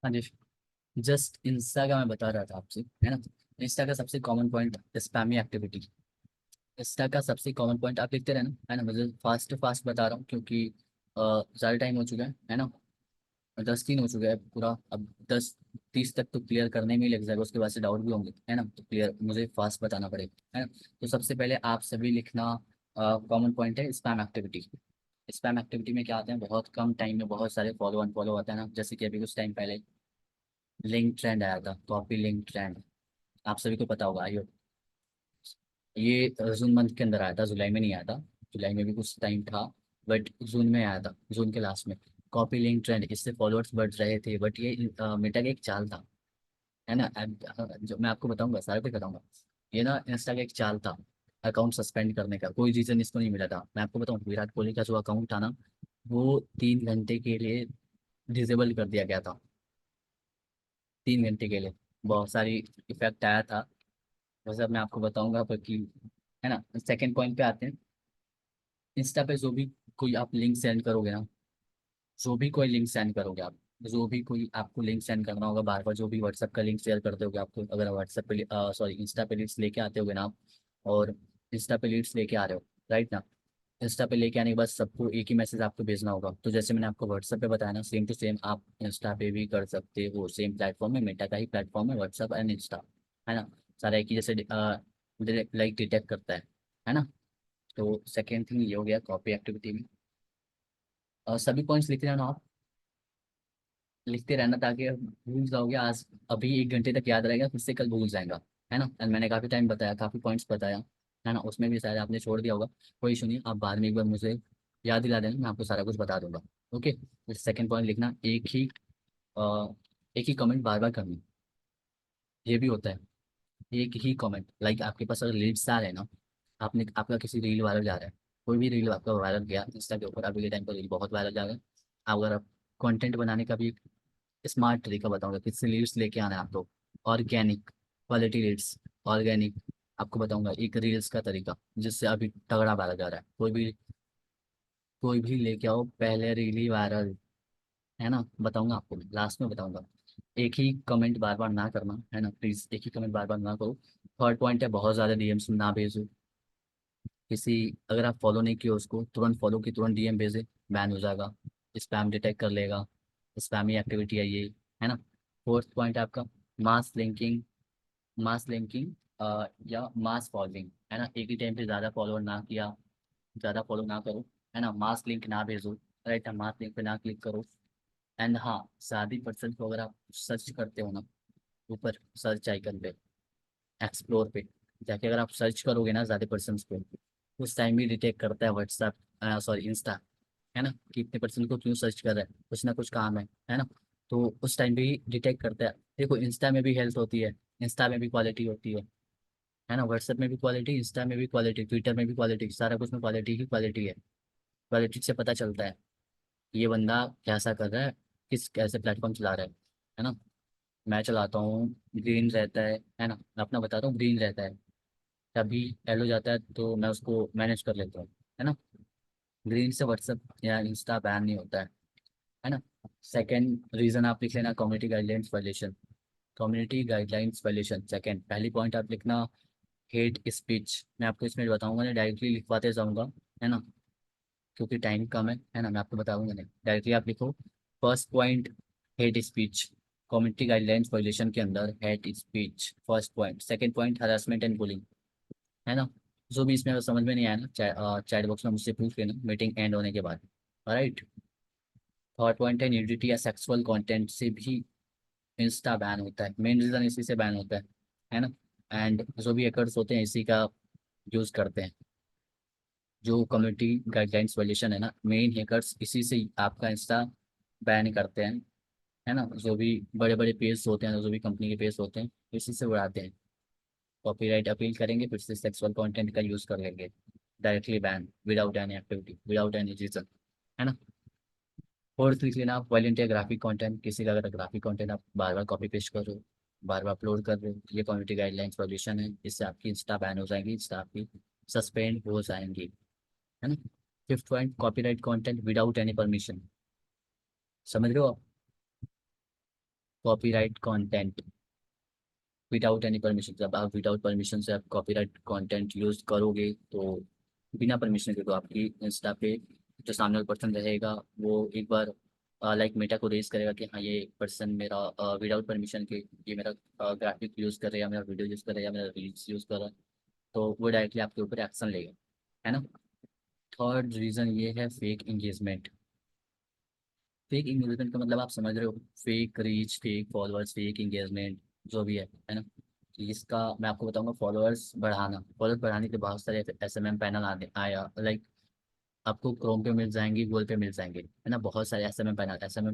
हाँ जी। जस्ट इंस्टा का मैं बता रहा था आपसे, है ना। इंस्टा का सबसे common point spammy activity. Insta का सबसे कॉमन पॉइंट आप लिखते रहना, है ना, मुझे फास्ट फास्ट बता रहा हूँ क्योंकि ज़्यादा टाइम हो चुका है ना। 10 दिन हो चुका है पूरा, अब 10-30 तक तो क्लियर करने में ही लग जाएगा, उसके बाद से डाउट भी होंगे, है ना, तो क्लियर मुझे फास्ट बताना पड़ेगा, है ना। तो सबसे पहले आप सभी लिखना, कॉमन पॉइंट है स्पैम एक्टिविटी। स्पैम एक्टिविटी में क्या आते हैं, बहुत कम टाइम में बहुत सारे फॉलो अनफॉलो होता है ना। जैसे कि अभी कुछ टाइम पहले लिंक ट्रेंड आया था, कॉपी लिंक ट्रेंड, आप सभी को पता होगा आई। ये जून मंथ के अंदर आया था, जुलाई में नहीं आया था, जुलाई में भी कुछ टाइम था, बट जून में आया था, जून के लास्ट में। कॉपी लिंक ट्रेंड, इससे फॉलोअर्स बढ़ रहे थे, बट ये मेटा का एक चाल था, है ना। जो मैं आपको बताऊंगा, सारे पे बताऊंगा, ये ना इंस्टा का एक चाल था, अकाउंट सस्पेंड करने का। कोई रीज़न इसको नहीं मिला था। मैं आपको बताऊं, विराट कोहली का जो अकाउंट था ना, वो 3 घंटे के लिए डिसेबल कर दिया गया था, 3 घंटे के लिए। बहुत सारी इफेक्ट आया था, वैसे अब मैं आपको बताऊंगा, बाकी, है ना। सेकंड पॉइंट पे आते हैं, इंस्टा पे जो भी कोई आप लिंक सेंड करोगे ना, जो भी कोई लिंक सेंड करोगे आप, जो भी कोई आपको लिंक सेंड करना होगा बार बार, जो भी व्हाट्सएप का लिंक शेयर करते होगे आपको, अगर व्हाट्सएप पे सॉरी इंस्टा पे लीड्स लेके आते होगे ना आप, और इंस्टा पे लीड्स लेके आ रहे हो, राइट ना, इंस्टा पे लेके आने के बाद सबको एक ही मैसेज आपको भेजना होगा। तो जैसे मैंने आपको व्हाट्सएप पे बताया ना, सेम टू सेम आप इंस्टा पे भी कर सकते हो। सेम प्लेटफॉर्म है, मेटा का ही प्लेटफॉर्म है व्हाट्सएप एंड इंस्टा, है ना। सारा एक ही जैसे लाइक डिटेक्ट करता है ना। तो सेकेंड थिंग ये हो गया कॉपी एक्टिविटी में। सभी पॉइंट्स लिख लेना आप, लिखते रहना ताकि भूल जाओगे आज, अभी 1 घंटे तक याद रहेगा, फिर से कल भूल जाएगा, है ना। एंड मैंने काफ़ी टाइम बताया, काफ़ी पॉइंट्स बताया, है ना, उसमें भी शायद आपने छोड़ दिया होगा। कोई इशू नहीं, आप बाद में एक बार मुझे याद दिला देना, मैं आपको सारा कुछ बता दूंगा। ओके। सेकेंड पॉइंट लिखना, अ, एक ही कमेंट बार बार करना, ये भी होता है। एक ही कमेंट, लाइक आपके पास अगर रील्स आ रहे हैं ना, आपने आपका किसी रील वायरल जा रहा है, कोई भी रील आपका वायरल गया इंस्टा के ऊपर, अभी के टाइम पर रील बहुत वायरल जा रहा है। अगर आप कंटेंट बनाने का भी स्मार्ट तरीका बताऊंगा, किससे लीड्स लेके आना है आपको, ऑर्गेनिक क्वालिटी लीड्स, ऑर्गेनिक। आपको बताऊंगा एक रील्स का तरीका जिससे अभी तगड़ा वायरल जा रहा है, कोई भी लेके आओ, पहले रील ही वायरल, है ना। बताऊंगा आपको, लास्ट में बताऊंगा। एक ही कमेंट बार बार ना करना, है ना, प्लीज एक ही कमेंट बार बार ना करो। थर्ड पॉइंट है, बहुत ज़्यादा डीएम्स ना भेजो किसी, अगर आप फॉलो नहीं किए उसको, तुरंत फॉलो की तुरंत डीएम भेजे, बैन हो जाएगा, स्पैम डिटेक्ट कर लेगा, स्पैमी एक्टिविटी है ये, है ना। फोर्थ पॉइंट है आपका मास लिंकिंग, मास लिंकिंग या मास फॉलोइंग, है ना। एक ही टाइम पे ज़्यादा फॉलोअर ना किया, ज़्यादा फॉलो ना करो, है ना, मास लिंक ना भेजो, राइट, मास लिंक पे ना क्लिक करो। एंड हाँ, शादी पर्सन को अगर आप सर्च करते हो ना, ऊपर सर्च आइकन पे, एक्सप्लोर पे जाके अगर आप सर्च करोगे ना ज़्यादा पर्सन को, उस टाइम भी डिटेक्ट करता है व्हाट्सएप, सॉरी इंस्टा, है ना, कि इतने पर्सन को क्यों सर्च कर रहा है, कुछ ना कुछ काम है ना। तो उस टाइम भी डिटेक्ट करता है। देखो इंस्टा में भी हेल्थ होती है, इंस्टा में भी क्वालिटी होती है ना, व्हाट्सएप में भी क्वालिटी, इंस्टा में भी क्वालिटी, ट्विटर में भी क्वालिटी, सारा कुछ में क्वालिटी ही क्वालिटी है। क्वालिटी से पता चलता है ये बंदा कैसा कर रहा है, किस कैसे प्लेटफॉर्म चला रहा है ना। मैं चलाता हूँ, ग्रीन रहता है ना, मैं अपना बताता हूँ, ग्रीन रहता है, तभी येलो जाता है तो मैं उसको मैनेज कर लेता हूँ, है ना। ग्रीन से व्हाट्सएप या इंस्टा बैन नहीं होता है ना। सेकंड रीजन आप लिख लेना, community guidelines violation, community guidelines violation. Second, पहली पॉइंट आप लिखना हेट स्पीच, मैं आपको इसमें बताऊंगा नहीं, डायरेक्टली लिखवाते जाऊंगा, है ना, क्योंकि टाइम कम है ना, मैं आपको बताऊंगा नहीं, डायरेक्टली आप लिखो। First point hate speech, community guidelines violation के अंदर hate speech first point. Second point harassment and bullying, है ना। जो भी इसमें अगर समझ में नहीं आया ना, चैट बॉक्स में मुझसे पूछ लेना मीटिंग एंड होने के बाद, राइट। थर्ड पॉइंट है न्यूडिटी या सेक्सुअल कंटेंट से भी इंस्टा बैन होता है, मेन रीज़न इसी से बैन होता है ना। एंड जो भी हैकर्स होते हैं इसी का यूज़ करते हैं, जो कम्युनिटी गाइडलाइंस वायलेशन है ना, मेन हैकर्स इसी से ही आपका इंस्टा बैन करते हैं, है ना। जो भी बड़े बड़े पेज होते हैं, जो भी कंपनी के पेज होते हैं, इसी से उड़ाते हैं। कॉपीराइट अपील करेंगे, फिर से सेक्सुअल कंटेंट का यूज़ कर लेंगे, directly ban without any activity, without any reason, है ना। फोर्थ लिख लेना आप वॉलंटियर ग्राफिक कंटेंट, किसी का अगर ग्राफिक कंटेंट आप बार बार कॉपी पेस्ट कर रहे हो, बार बार अपलोड कर रहे हो, ये कम्युनिटी गाइडलाइंस वॉल्यूशन है, इससे आपकी इंस्टा बैन हो जाएगी, इंस्टा आपकी सस्पेंड हो जाएंगी, है ना। Fifth point copyright content without any permission, समझ रहे हो आप, copyright content without any permission, जब आप विदाउट परमिशन से आप कॉपीराइट कंटेंट यूज करोगे तो बिना परमिशन के, तो आपकी इंस्टा पे जो सामने वाला पर्सन रहेगा वो एक बार लाइक मेटा को रेज करेगा कि हाँ ये पर्सन मेरा विदाउट परमिशन के ये मेरा ग्राफिक यूज़ कर रहा है, या मेरा वीडियो यूज़ कर रहा है, या मेरा रील्स यूज़ कर रहा है, तो वो डायरेक्टली आपके ऊपर एक्शन लेगा, है ना। थर्ड रीज़न ये है फेक इंगेजमेंट। फेक इंगेजमेंट का मतलब आप समझ रहे हो, fake reach, fake followers, fake engagement, जो भी है ना। तो इसका मैं आपको बताऊंगा, फॉलोअर्स बढ़ाने के बहुत सारे एसएमएम पैनल आने आया, लाइक आपको क्रोम पे मिल जाएंगे, गूगल पे मिल जाएंगे, है ना। बहुत सारे एसएमएम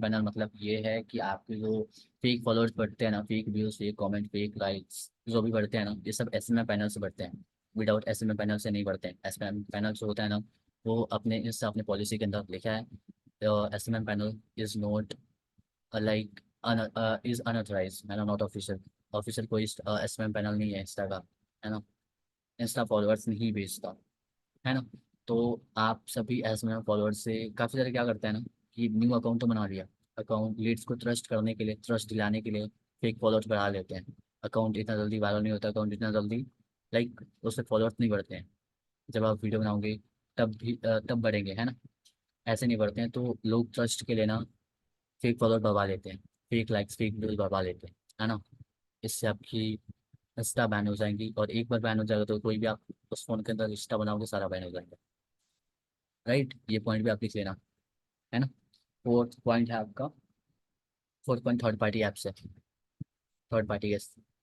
पैनल मतलब ये है कि आपके जो फेक फॉलोअर्स बढ़ते हैं ना, fake views, fake comment, fake likes जो भी बढ़ते हैं ना, ये सब एसएमएम पैनल से बढ़ते हैं, विदाउट एसएमएम पैनल से नहीं बढ़ते हैं। एसएमएम पैनल जो होता है ना, वो अपने इससे अपने पॉलिसी के अंदर लिखा है, SMM panel is not like is unauthorise, है ना, नॉट ऑफिशियल। ऑफिशियल कोई एसएमएम पैनल नहीं है इंस्टा का, है ना। इंस्टा फॉलोअर्स नहीं भेजता, है ना। तो आप सभी ऐसे में फॉलोअर्स से काफ़ी सारे क्या करते हैं ना कि न्यू अकाउंट तो बना लिया, अकाउंट लीड्स को ट्रस्ट करने के लिए, ट्रस्ट दिलाने के लिए फेक फॉलोअर्स बढ़ा लेते हैं। अकाउंट इतना जल्दी वायरल नहीं होता, अकाउंट इतना जल्दी लाइक उससे फॉलोअर्स नहीं बढ़ते हैं। जब आप वीडियो बनाओगे तब बढ़ेंगे, है ना। ऐसे नहीं बढ़ते हैं, तो लोग ट्रस्ट के लिए ना फेक फॉलोअर बढ़वा लेते हैं, फेक लाइक्स फेक व्यूज बढ़वा लेते हैं, है ना। इससे आपकी इंस्टा बैन हो जाएंगी, और एक बार बैन हो जाएगा तो कोई भी आप उस फोन के अंदर इंस्टा बनाओगे सारा बैन हो जाएगा। राइट, ये पॉइंट भी आप लिख लेना, है ना। फोर्थ पॉइंट है आपका, fourth point third party apps है। थर्ड पार्टी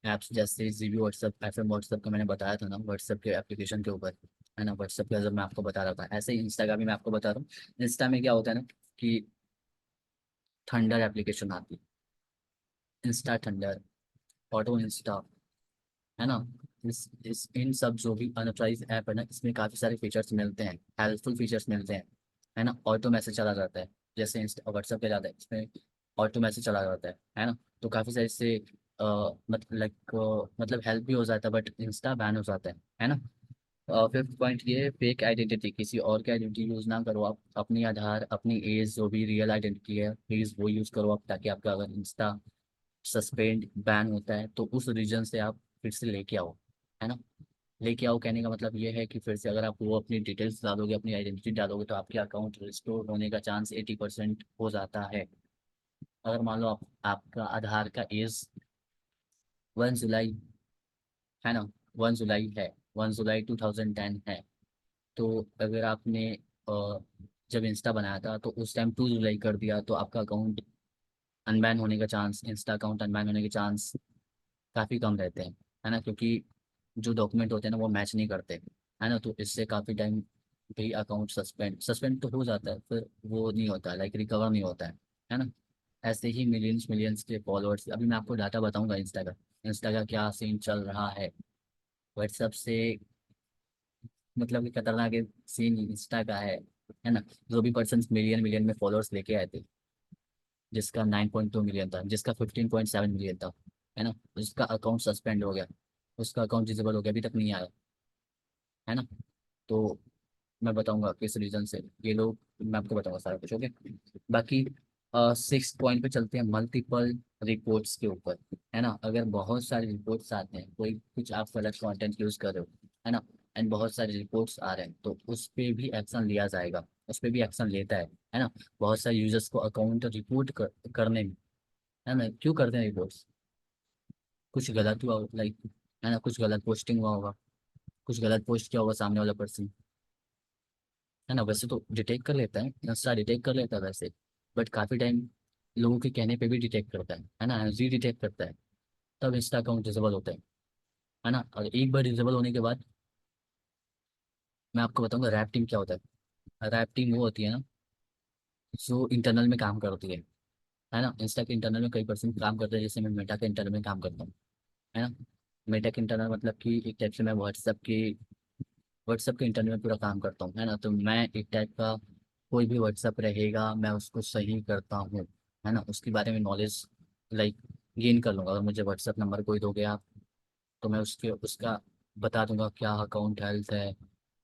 ऐप्स जैसे GB WhatsApp, F M WhatsApp का मैंने बताया था ना, व्हाट्सएप के एप्लीकेशन के ऊपर, है ना। व्हाट्सएप का जब मैं आपको बता रहा था, ऐसे ही इंस्टा का भी मैं आपको बता रहा हूँ। इंस्टा में क्या होता है ना कि थंडर एप्लीकेशन आती है, इंस्टा थंडर, ऑटो इंस्टा, है ना। इस इन सब जो भी अनऑथराइज ऐप है ना, इसमें काफ़ी सारे फीचर्स मिलते हैं, हेल्पफुल फीचर्स मिलते हैं, है ना। ऑटो मैसेज चला जाता है, जैसे इंस्टा व्हाट्सएप पे जाता है, इसमें ऑटो मैसेज चला जाता है ना। तो काफ़ी सारे इससे मतलब हेल्प भी हो जाता है, बट इंस्टा बैन हो जाता है ना। फिफ्थ पॉइंट ये फेक आइडेंटिटी, किसी और की आइडेंटिटी यूज़ ना करो आप, अपनी आधार, अपनी एज, जो भी रियल आइडेंटिटी है प्लीज़ वो यूज़ करो आप, ताकि आपका अगर इंस्टा सस्पेंड बैन होता है तो उस रीजन से आप फिर से लेके आओ, है ना। लेके आओ कहने का मतलब ये है कि फिर से अगर आप वो अपनी डिटेल्स डालोगे, अपनी आइडेंटिटी डालोगे, तो आपके अकाउंट रिस्टोर होने का चांस 80% हो जाता है। अगर मान लो आपका आधार का एज 1 जुलाई, है ना, 1 जुलाई है, 1 जुलाई 2010 है, तो अगर आपने जब इंस्टा बनाया था तो उस टाइम 2 जुलाई कर दिया, तो आपका अकाउंट अनबैन होने का चांस, इंस्टा अकाउंट अनबैन होने के चांस काफ़ी कम रहते हैं, है ना। क्योंकि जो डॉक्यूमेंट होते हैं ना वो मैच नहीं करते, है ना। तो इससे काफ़ी टाइम भी अकाउंट सस्पेंड सस्पेंड तो हो जाता है, फिर वो नहीं होता, लाइक रिकवर नहीं होता है ना। ऐसे ही मिलियंस मिलियंस के फॉलोअर्स, अभी मैं आपको डाटा बताऊंगा इंस्टा का क्या सीन चल रहा है। व्हाट्सएप से मतलब कि खतरनाक सीन इंस्टा का है ना। जो भी पर्सन मिलियन मिलियन में फॉलोअर्स लेके आए थे, जिसका 9.2 मिलियन था, जिसका 15.7 मिलियन था, है ना, उसका अकाउंट सस्पेंड हो गया, उसका अकाउंट डिसेबल हो गया, अभी तक नहीं आया, है ना। तो मैं बताऊंगा किस रीजन से ये लोग, मैं आपको बताऊंगा सारा कुछ, ओके। बाकी सिक्स पॉइंट पे चलते हैं, मल्टीपल रिपोर्ट्स के ऊपर, है ना। अगर बहुत सारे रिपोर्ट्स आते हैं, कोई कुछ आप गलत कंटेंट यूज कर रहे हो, है ना, एंड बहुत सारे रिपोर्ट्स आ रहे हैं, तो उस पर भी एक्शन लिया जाएगा, उस पर भी एक्शन लेता है ना। बहुत सारे यूजर्स को अकाउंट रिपोर्ट करने में, है ना, क्यों करते हैं रिपोर्ट्स, कुछ गलत हुआ लाइक, है ना, कुछ गलत पोस्टिंग हुआ होगा, कुछ गलत पोस्ट किया होगा सामने वाला पर्सन, है ना। वैसे तो डिटेक्ट कर लेता है, इंस्टा डिटेक्ट कर लेता है वैसे, बट काफ़ी टाइम लोगों के कहने पे भी डिटेक्ट करता है ना, जी डिटेक्ट करता है, तब इंस्टा अकाउंट डिसेबल होता है ना। और एक बार डिसेबल होने के बाद मैं आपको बताऊंगा रैप टीम क्या होता है। रैप टीम वो होती है ना जो इंटरनल में काम करती है ना। इंस्टा के इंटरनल में कई पर्सन काम करते हैं, जैसे मैं मेटा के इंटरनल में काम करता हूँ, है ना। मेटा के इंटरनल मतलब कि एक टाइप से मैं व्हाट्सएप के इंटरनल में पूरा काम करता हूँ, है ना। तो मैं एक टाइप का, कोई भी व्हाट्सएप रहेगा मैं उसको सही करता हूँ, है ना। उसके बारे में नॉलेज लाइक गेन कर लूँगा। अगर मुझे व्हाट्सएप नंबर कोई दोगे आप, तो मैं उसका बता दूंगा क्या अकाउंट हेल्थ है,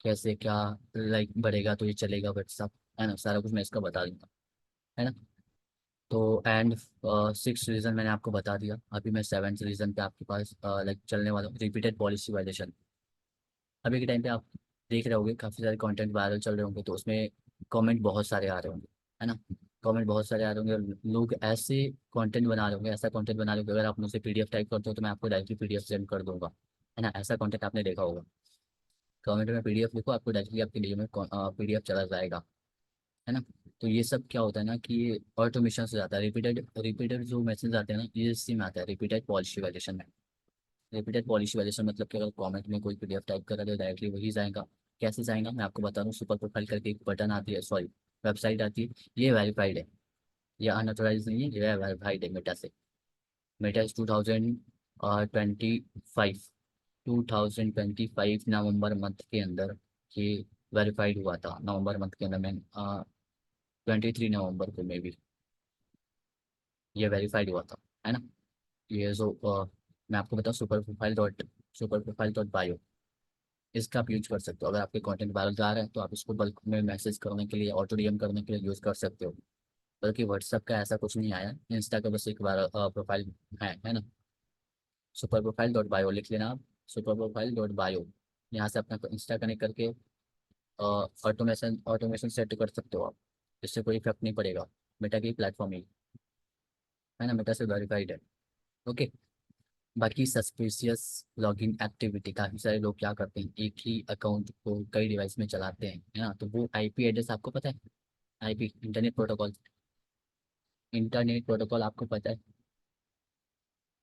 कैसे क्या लाइक बढ़ेगा तो ये चलेगा व्हाट्सएप, है ना। सारा कुछ मैं इसका बता दूंगा, है ना। तो एंड सिक्स रीज़न मैंने आपको बता दिया, अभी मैं सेवन्थ रीज़न पे आपके पास लाइक चलने वाला हूँ, रिपीटेड पॉलिसी वायलेशन। अभी के टाइम पे आप देख रहे होंगे काफ़ी सारे कंटेंट वायरल चल रहे होंगे, तो उसमें कमेंट बहुत सारे आ रहे होंगे, है ना। कमेंट बहुत सारे आ रहे होंगे, और लोग ऐसे कंटेंट बना रहे होंगे, ऐसा कंटेंट बना रहे होंगे, अगर आप मुझसे पीडीएफ टाइप करते हो तो मैं आपको डायरेक्टली पीडीएफ सेंड कर दूंगा, है ना। ऐसा कंटेंट आपने देखा होगा, कमेंट में पीडीएफ लिखो, आपको डायरेक्टली आपके डीएम में पीडीएफ चला जाएगा, है ना। तो ये सब क्या होता है ना कि ये ऑटोमेशन से जाता है, रिपीटेड रिपीटेड जो मैसेज आते हैं ना, ये इसी में आता है, रिपीटेड पॉलिसी वायलेशन में। रिपीटेड पॉलिसी वायलेशन मतलब कि अगर कमेंट में कोई पीडीएफ टाइप कर रहा है तो डायरेक्टली वही जाएगा। कैसे जाएगा मैं आपको बता दूँ, सुपर प्रोफाइल करके एक बटन आती है, सॉरी वेबसाइट आती है, ये वेरीफाइड है, ये अनऑथोराइज नहीं है, ये वेरीफाइड है मेटा से। मेटा इस 2025 2025 नवंबर मंथ के अंदर ये वेरीफाइड हुआ था, नवंबर मंथ के अंदर मैं 23 नवंबर को मे बी ये वेरीफाइड हुआ था, है ना। ये जो मैं आपको बताऊँ, सुपर प्रोफाइल डॉट बायो, इसका आप यूज कर सकते हो। अगर आपके कंटेंट वायरल जा रहा है तो आप इसको बल्क में मैसेज करने के लिए, ऑटो डीएम करने के लिए यूज कर सकते हो। बल्कि व्हाट्सएप का ऐसा कुछ नहीं आया, इंस्टा का बस एक बार प्रोफाइल है ना। सुपर प्रोफाइल डॉट बायो लिख लेना आप, सुपर प्रोफाइल डॉट बायो। यहाँ से अपना इंस्टा कनेक्ट करके ऑटोमेशन ऑटोमेशन सेट कर सकते हो आप। इससे कोई इफेक्ट नहीं पड़ेगा, मेटा की प्लेटफॉर्म ही है ना, मेटा से वेरीफाइड है। ओके। बाकी सस्पिशियस लॉगिन एक्टिविटी, काफ़ी सारे लोग क्या करते हैं, एक ही अकाउंट को कई डिवाइस में चलाते हैं, है ना। तो वो आईपी एड्रेस आपको पता है? IP internet protocol, internet protocol आपको पता है?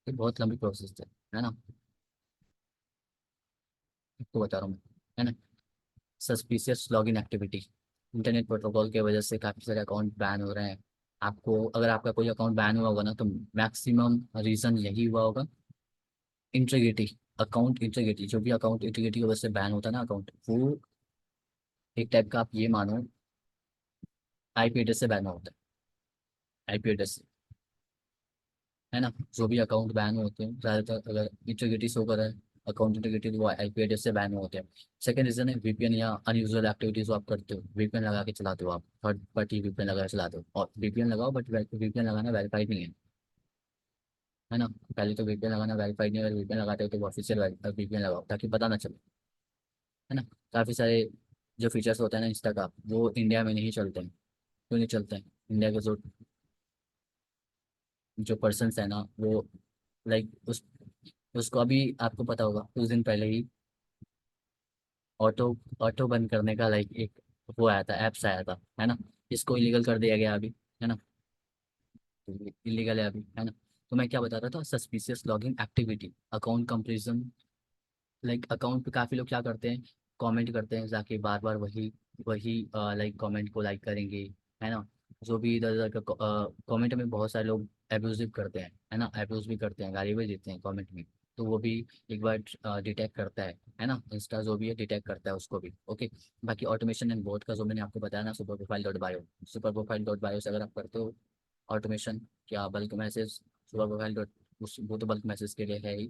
ये बहुत लंबी प्रोसेस है ना। आपको बता रहा हूँ मैं, है ना। Suspicious login activity, internet protocol की वजह से काफ़ी सारे अकाउंट बैन हो रहे हैं। आपको अगर आपका कोई अकाउंट बैन हुआ होगा ना, तो मैक्सिमम रीज़न यही हुआ होगा, इंटीग्रिटी, अकाउंट इंटीग्रिटी। जो भी अकाउंट इंटीग्रिटी की वजह से बैन होता है ना अकाउंट, वो एक टाइप का आप ये मानो आईपी एड्रेस से बैन होता है, आईपी एड्रेस से, है ना। जो भी अकाउंट बैन होते हैं ज़्यादातर, अगर इंटीग्रिटी शो कर रहा है अकाउंट इंटीग्रिटी, तो वो आईपी एड्रेस से बैन होते हैं। सेकंड रीजन है वीपीएन या अनयूजुअल एक्टिविटीज जो आप करते हो, वीपीएन लगा के चलाते हो आप, थर्ड पार्टी वीपीएन लगा के चलाते हो। और वीपीएन लगाओ, बट वीपीएन लगाना वेरीफाइड नहीं है ना। पहले तो वीपीएन लगाना वेरीफाइड नहीं है, अगर वीपीएन लगाते हो तो ऑफिशियल वीपीएन लगाओ ताकि पता ना चले, है ना। काफ़ी सारे जो फीचर्स होते हैं ना इंस्टा का, वो इंडिया में नहीं चलते हैं। क्यों नहीं चलते हैं? इंडिया के जो पर्सन्स है ना, वो लाइक उसको अभी आपको पता होगा कुछ दिन पहले ही ऑटो ऑटो बंद करने का लाइक एक वो आया था, एप्स आया था, है ना। इसको इलीगल कर दिया गया अभी, है ना। इलीगल है अभी, है ना। तो मैं क्या बता रहा था, suspicious logging activity, account comparison. Like account पे काफ़ी लोग क्या करते हैं, कमेंट करते हैं जाके बार बार वही वही लाइक कमेंट को लाइक करेंगे, है ना। जो भी इधर उधर का कमेंट में बहुत सारे लोग एब्यूजिव करते हैं, है ना, एब्यूज भी करते हैं, गाली भी देते हैं कमेंट में। तो वो भी एक बार डिटेक्ट करता है ना। इंस्टा जो भी है डिटेक्ट करता है उसको भी। ओके। बाकी ऑटोमेशन एंड बोट का जो मैंने आपको बताया ना, super profile dot bio, super profile dot bio से अगर आप करते हो ऑटोमेशन, क्या bulk message, super profile dot, वो तो बल्क मैसेज के लिए है ही।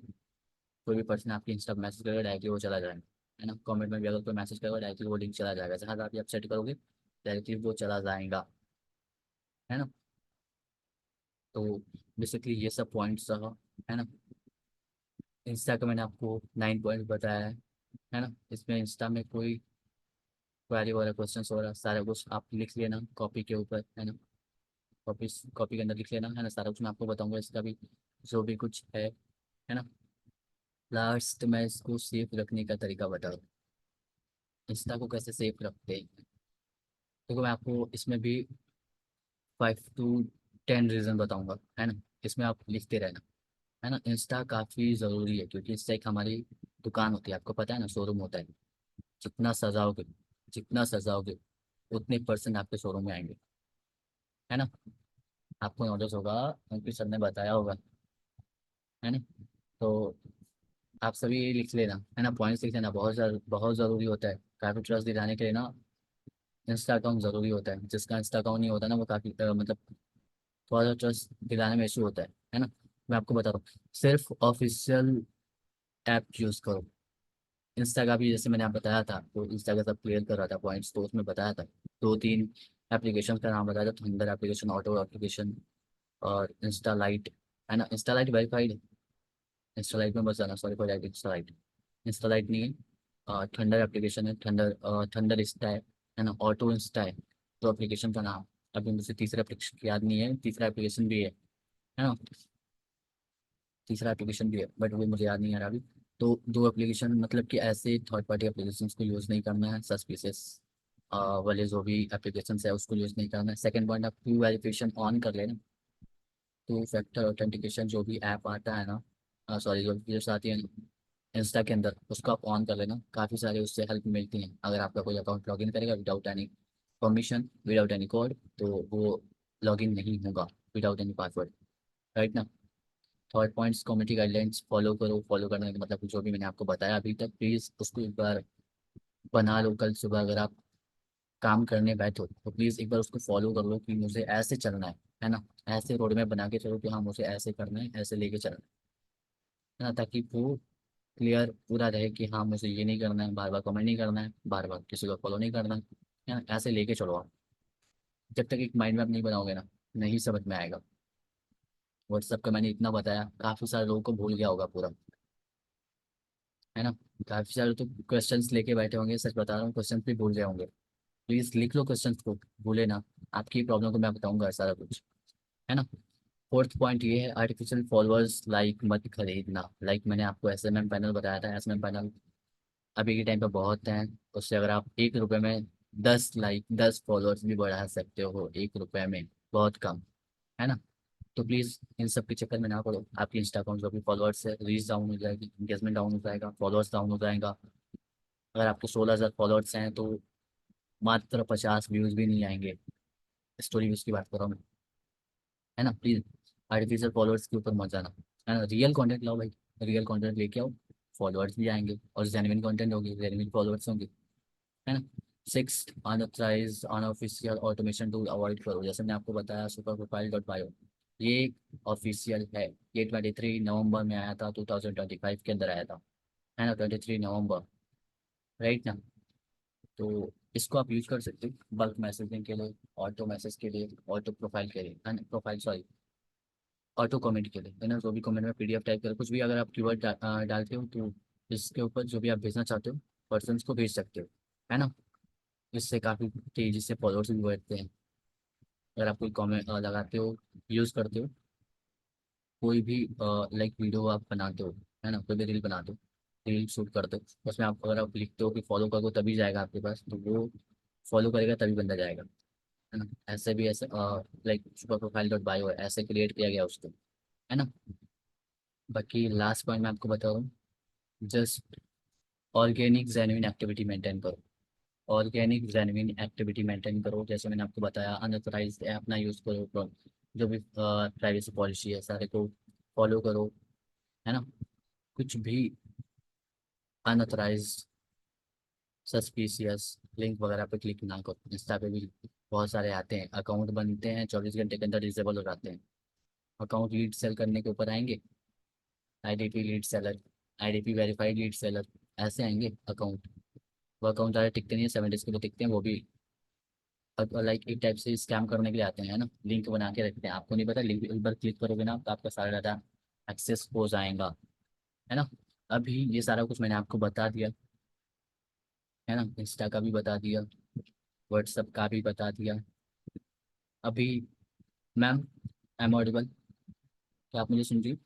कोई भी पर्सन आपकी इंस्टा मैसेज करेगा डायरेक्टली वो चला जाएगा, है ना। कमेंट में भी अगर कोई मैसेज करेगा डायरेक्टली वो लिंक चला जाएगा, जहाँ आप सेट करोगे डायरेक्टली वो चला जाएगा, है ना। तो बेसिकली ये सब पॉइंट्स रहा, है ना। इंस्टा का मैंने आपको 9 पॉइंट बताया है ना। इसमें इंस्टा में कोई क्वेरी वगैरह क्वेश्चन वगैरह सारा कुछ आप लिख लेना कॉपी के ऊपर, है ना। कॉपी कॉपी के अंदर लिख लेना, है ना। सारा कुछ मैं आपको बताऊंगा इसका भी, जो भी कुछ है ना। लास्ट मैं इसको सेफ रखने का तरीका बता दूँ, इंस्टा को कैसे सेफ रखते हैं। देखो मैं आपको इसमें भी 5 to 10 रीज़न बताऊंगा, है ना। इसमें आप लिखते रहना, है ना। इंस्टा काफ़ी ज़रूरी है क्योंकि इससे एक हमारी दुकान होती है, आपको पता है ना, शोरूम होता है। जितना सजाओगे, जितना सजाओगे उतने परसेंट आपके शोरूम में आएंगे, है ना। आपको नॉलेज होगा, उनके सर ने बताया होगा, है ना। तो आप सभी ये लिख लेना, है ना, पॉइंट्स लिख लेना। बहुत ज़रूरी होता है काफ़ी ट्रस्ट दिलाने के लिए ना। इंस्टा अकाउंट ज़रूरी होता है, जिसका इंस्टा अकाउंट नहीं होता ना वो काफ़ी मतलब थोड़ा सा ट्रस्ट दिलाने में इशू होता है ना। मैं आपको बता रहा हूँ, सिर्फ ऑफिशियल ऐप यूज़ करो। इंस्टा का भी जैसे मैंने आप बताया था, तो इंस्टा का सब क्लियर कर रहा था पॉइंट्स, तो उसमें बताया था 2-3 एप्लीकेशन का नाम बताया था, थंडर एप्लीकेशन, ऑटो एप्लीकेशन और इंस्टा लाइट, है ना। इंस्टा लाइट वेरीफाइड है, इंस्टा लाइट में बस जाना, sorry for that, Insta light, Insta light नहीं है। थंडर एप्लीकेशन है, थंडर, थंडर इंस्टा है ना, ऑटो इंस्टा है। तो एप्लीकेशन का नाम अभी मुझे तीसरा एप्लीकेशन याद नहीं है, तीसरा एप्लीकेशन भी है ना। तीसरा एप्लीकेशन भी है बट वो मुझे याद नहीं आ रहा अभी। तो 2 एप्लीकेशन, मतलब कि ऐसे थर्ड पार्टी एप्लीकेशन को यूज़ नहीं करना है, सस्पिशियस वाले जो भी एप्लीकेशन है उसको यूज़ नहीं करना है। सेकंड पॉइंट, आप टू वेरिफिकेशन ऑन कर लेना। टू फैक्टर ऑथेंटिकेशन जो भी ऐप आता है ना, सॉरी जो फीचर्स आती है इंस्टा के अंदर, उसको आप ऑन कर लेना। काफ़ी सारे उससे हेल्प मिलती हैं। अगर आपका कोई अकाउंट लॉगिन करेगा without any permission, without any code, तो वो लॉगिन नहीं होगा, विदाउट एनी पासवर्ड, राइट ना। Third points, community guidelines follow करो। फॉलो करने का मतलब जो भी मैंने आपको बताया अभी तक, प्लीज़ उसको एक बार बना लो। कल सुबह अगर आप काम करने बैठो तो प्लीज़ एक बार उसको फॉलो कर लो कि मुझे ऐसे चलना है ना। ऐसे रोड मैप बना के चलो कि हाँ मुझे ऐसे करना है, ऐसे लेके चलना है ना, ताकि वो क्लियर पूरा रहे कि हाँ मुझे ये नहीं करना है, बार बार कमेंट नहीं करना है, बार बार किसी को फॉलो नहीं करना है ना, ऐसे लेके चलो आप। जब तक एक माइंड मैप नहीं बनाओगे ना, नहीं समझ में आएगा। व्हाट्सएप का मैंने इतना बताया, काफ़ी सारे लोगों को भूल गया होगा पूरा, है ना। काफ़ी सारे तो क्वेश्चंस लेके बैठे होंगे, सच बता रहा हूँ, क्वेश्चंस भी भूल गए होंगे। प्लीज़ लिख लो क्वेश्चंस को, भूले ना। आपकी प्रॉब्लम को मैं बताऊंगा सारा कुछ, है ना। फोर्थ पॉइंट ये है, आर्टिफिशियल फॉलोअर्स लाइक मत खरीदना। लाइक मैंने आपको एसएमएम पैनल बताया था, एसएमएम पैनल अभी के टाइम पे बहुत हैं। उससे अगर आप 1 रुपए में 10 फॉलोअर्स भी बढ़ा सकते हो, 1 रुपए में, बहुत कम, है ना। तो प्लीज़ इन सब के चक्कर में ना पड़ो। आपके इंस्टा अकाउंट जो भी फॉलोअर्स है, रीच डाउन हो जाएगी, इंगेजमेंट डाउन हो जाएगा, फॉलोअर्स डाउन हो जाएगा। अगर आपके 16,000 फॉलोअर्स हैं तो मात्र 50 व्यूज़ भी नहीं आएंगे। स्टोरी व्यूज़ की बात कर रहा हूँ मैं, है ना। प्लीज़ आर्टिफिशियल फॉलोअर्स के ऊपर मत जाना, है ना। रियल कंटेंट लाओ भाई, रियल कंटेंट लेके आओ, फॉलोअर्स भी आएंगे और जेन्युइन कंटेंट होगी, जेन्युइन फॉलोअर्स होंगे, है ना। Six, unauthorise unofficial automation tool avoid करो। जैसे मैंने आपको बताया, सुपर प्रोफाइल डॉट बायो, ये ऑफिशियल है। ये 23 नवंबर में आया था, 2025 के अंदर आया था, है ना, 23 नवंबर, राइट ना। तो इसको आप यूज कर सकते हो बल्क मैसेजिंग के लिए, ऑटो मैसेज के लिए, ऑटो प्रोफाइल के लिए, है ना, प्रोफाइल सॉरी, ऑटो कमेंट के लिए, है ना। जो भी कमेंट में पीडीएफ टाइप कर कुछ भी अगर आप कीवर्ड डालते हो तो इसके ऊपर जो भी आप भेजना चाहते हो पर्सन को भेज सकते हो, है ना। इससे काफ़ी तेज़ी से फॉलोअर्स भी बढ़ते हैं। अगर आप कोई कमेंट लगाते हो, यूज़ करते हो, कोई भी लाइक वीडियो आप बनाते हो, है ना, कोई भी रील बनाते हो, रील शूट करते हो, उसमें आप अगर आप लिखते हो कि फॉलो करो तभी जाएगा आपके पास, तो वो फॉलो करेगा तभी बंदा जाएगा, है ना। ऐसे भी ऐसे like super profile dot bio है, ऐसे क्रिएट किया गया उसको, है ना। बाकी लास्ट पॉइंट मैं आपको बता रहा हूँ, just organic genuine activity maintain करो। ऑर्गेनिक जेन्युइन एक्टिविटी मेंटेन करो, जैसे मैंने आपको बताया, अनऑथराइज ऐप ना यूज़ करो, जो भी प्राइवेसी पॉलिसी है सारे को फॉलो करो, है ना। कुछ भी अनऑथराइज सस्पिशियस लिंक वगैरह पे क्लिक ना करो। इंस्टा पे भी बहुत सारे आते हैं, अकाउंट बनते हैं 24 घंटे के अंदर डिसेबल हो जाते हैं। अकाउंट लीड सेल करने के ऊपर आएंगे, IDP lead seller, IDP verified lead seller, ऐसे आएंगे अकाउंट। वो अकाउंट ज़्यादा टिकते नहीं है, 7 डेज के लिए टिकते हैं वो भी। लाइक एक टाइप से स्कैम करने के लिए आते हैं, है ना। लिंक बना के रखते हैं, आपको नहीं पता, लिंक एक बार क्लिक करोगे ना तो आपका सारा डाटा एक्सेस हो जाएगा, है ना। अभी ये सारा कुछ मैंने आपको बता दिया, है ना। इंस्टा का भी बता दिया, व्हाट्सअप का भी बता दिया। अभी मैम, आई एम ऑडिबल, क्या आप मुझे सुन रही हो?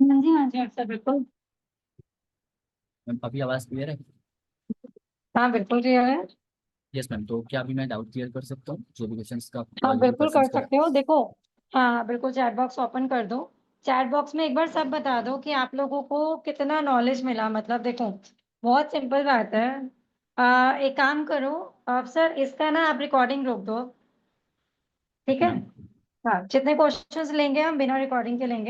हाँ जी अक्सर बिल्कुल। मैम अभी आवाज़ क्लियर है? हाँ बिल्कुल क्लियर है। यस मैम, तो क्या अभी मैं डाउट क्लियर कर सकता हूँ, जो भी क्वेश्चंस का हाँ जो भी बिल्कुल पर्सन कर को? सकते हो, देखो। हाँ बिल्कुल, चैट बॉक्स ओपन कर दो। चैट बॉक्स में एक बार सब बता दो कि आप लोगों को कितना नॉलेज मिला। मतलब देखो, बहुत सिंपल बात है। एक काम करो, सर इसका ना आप रिकॉर्डिंग रोक दो, ठीक ओके है। मैम। हाँ, जितने क्वेश्चंस लेंगे हम बिना रिकॉर्डिंग के लेंगे।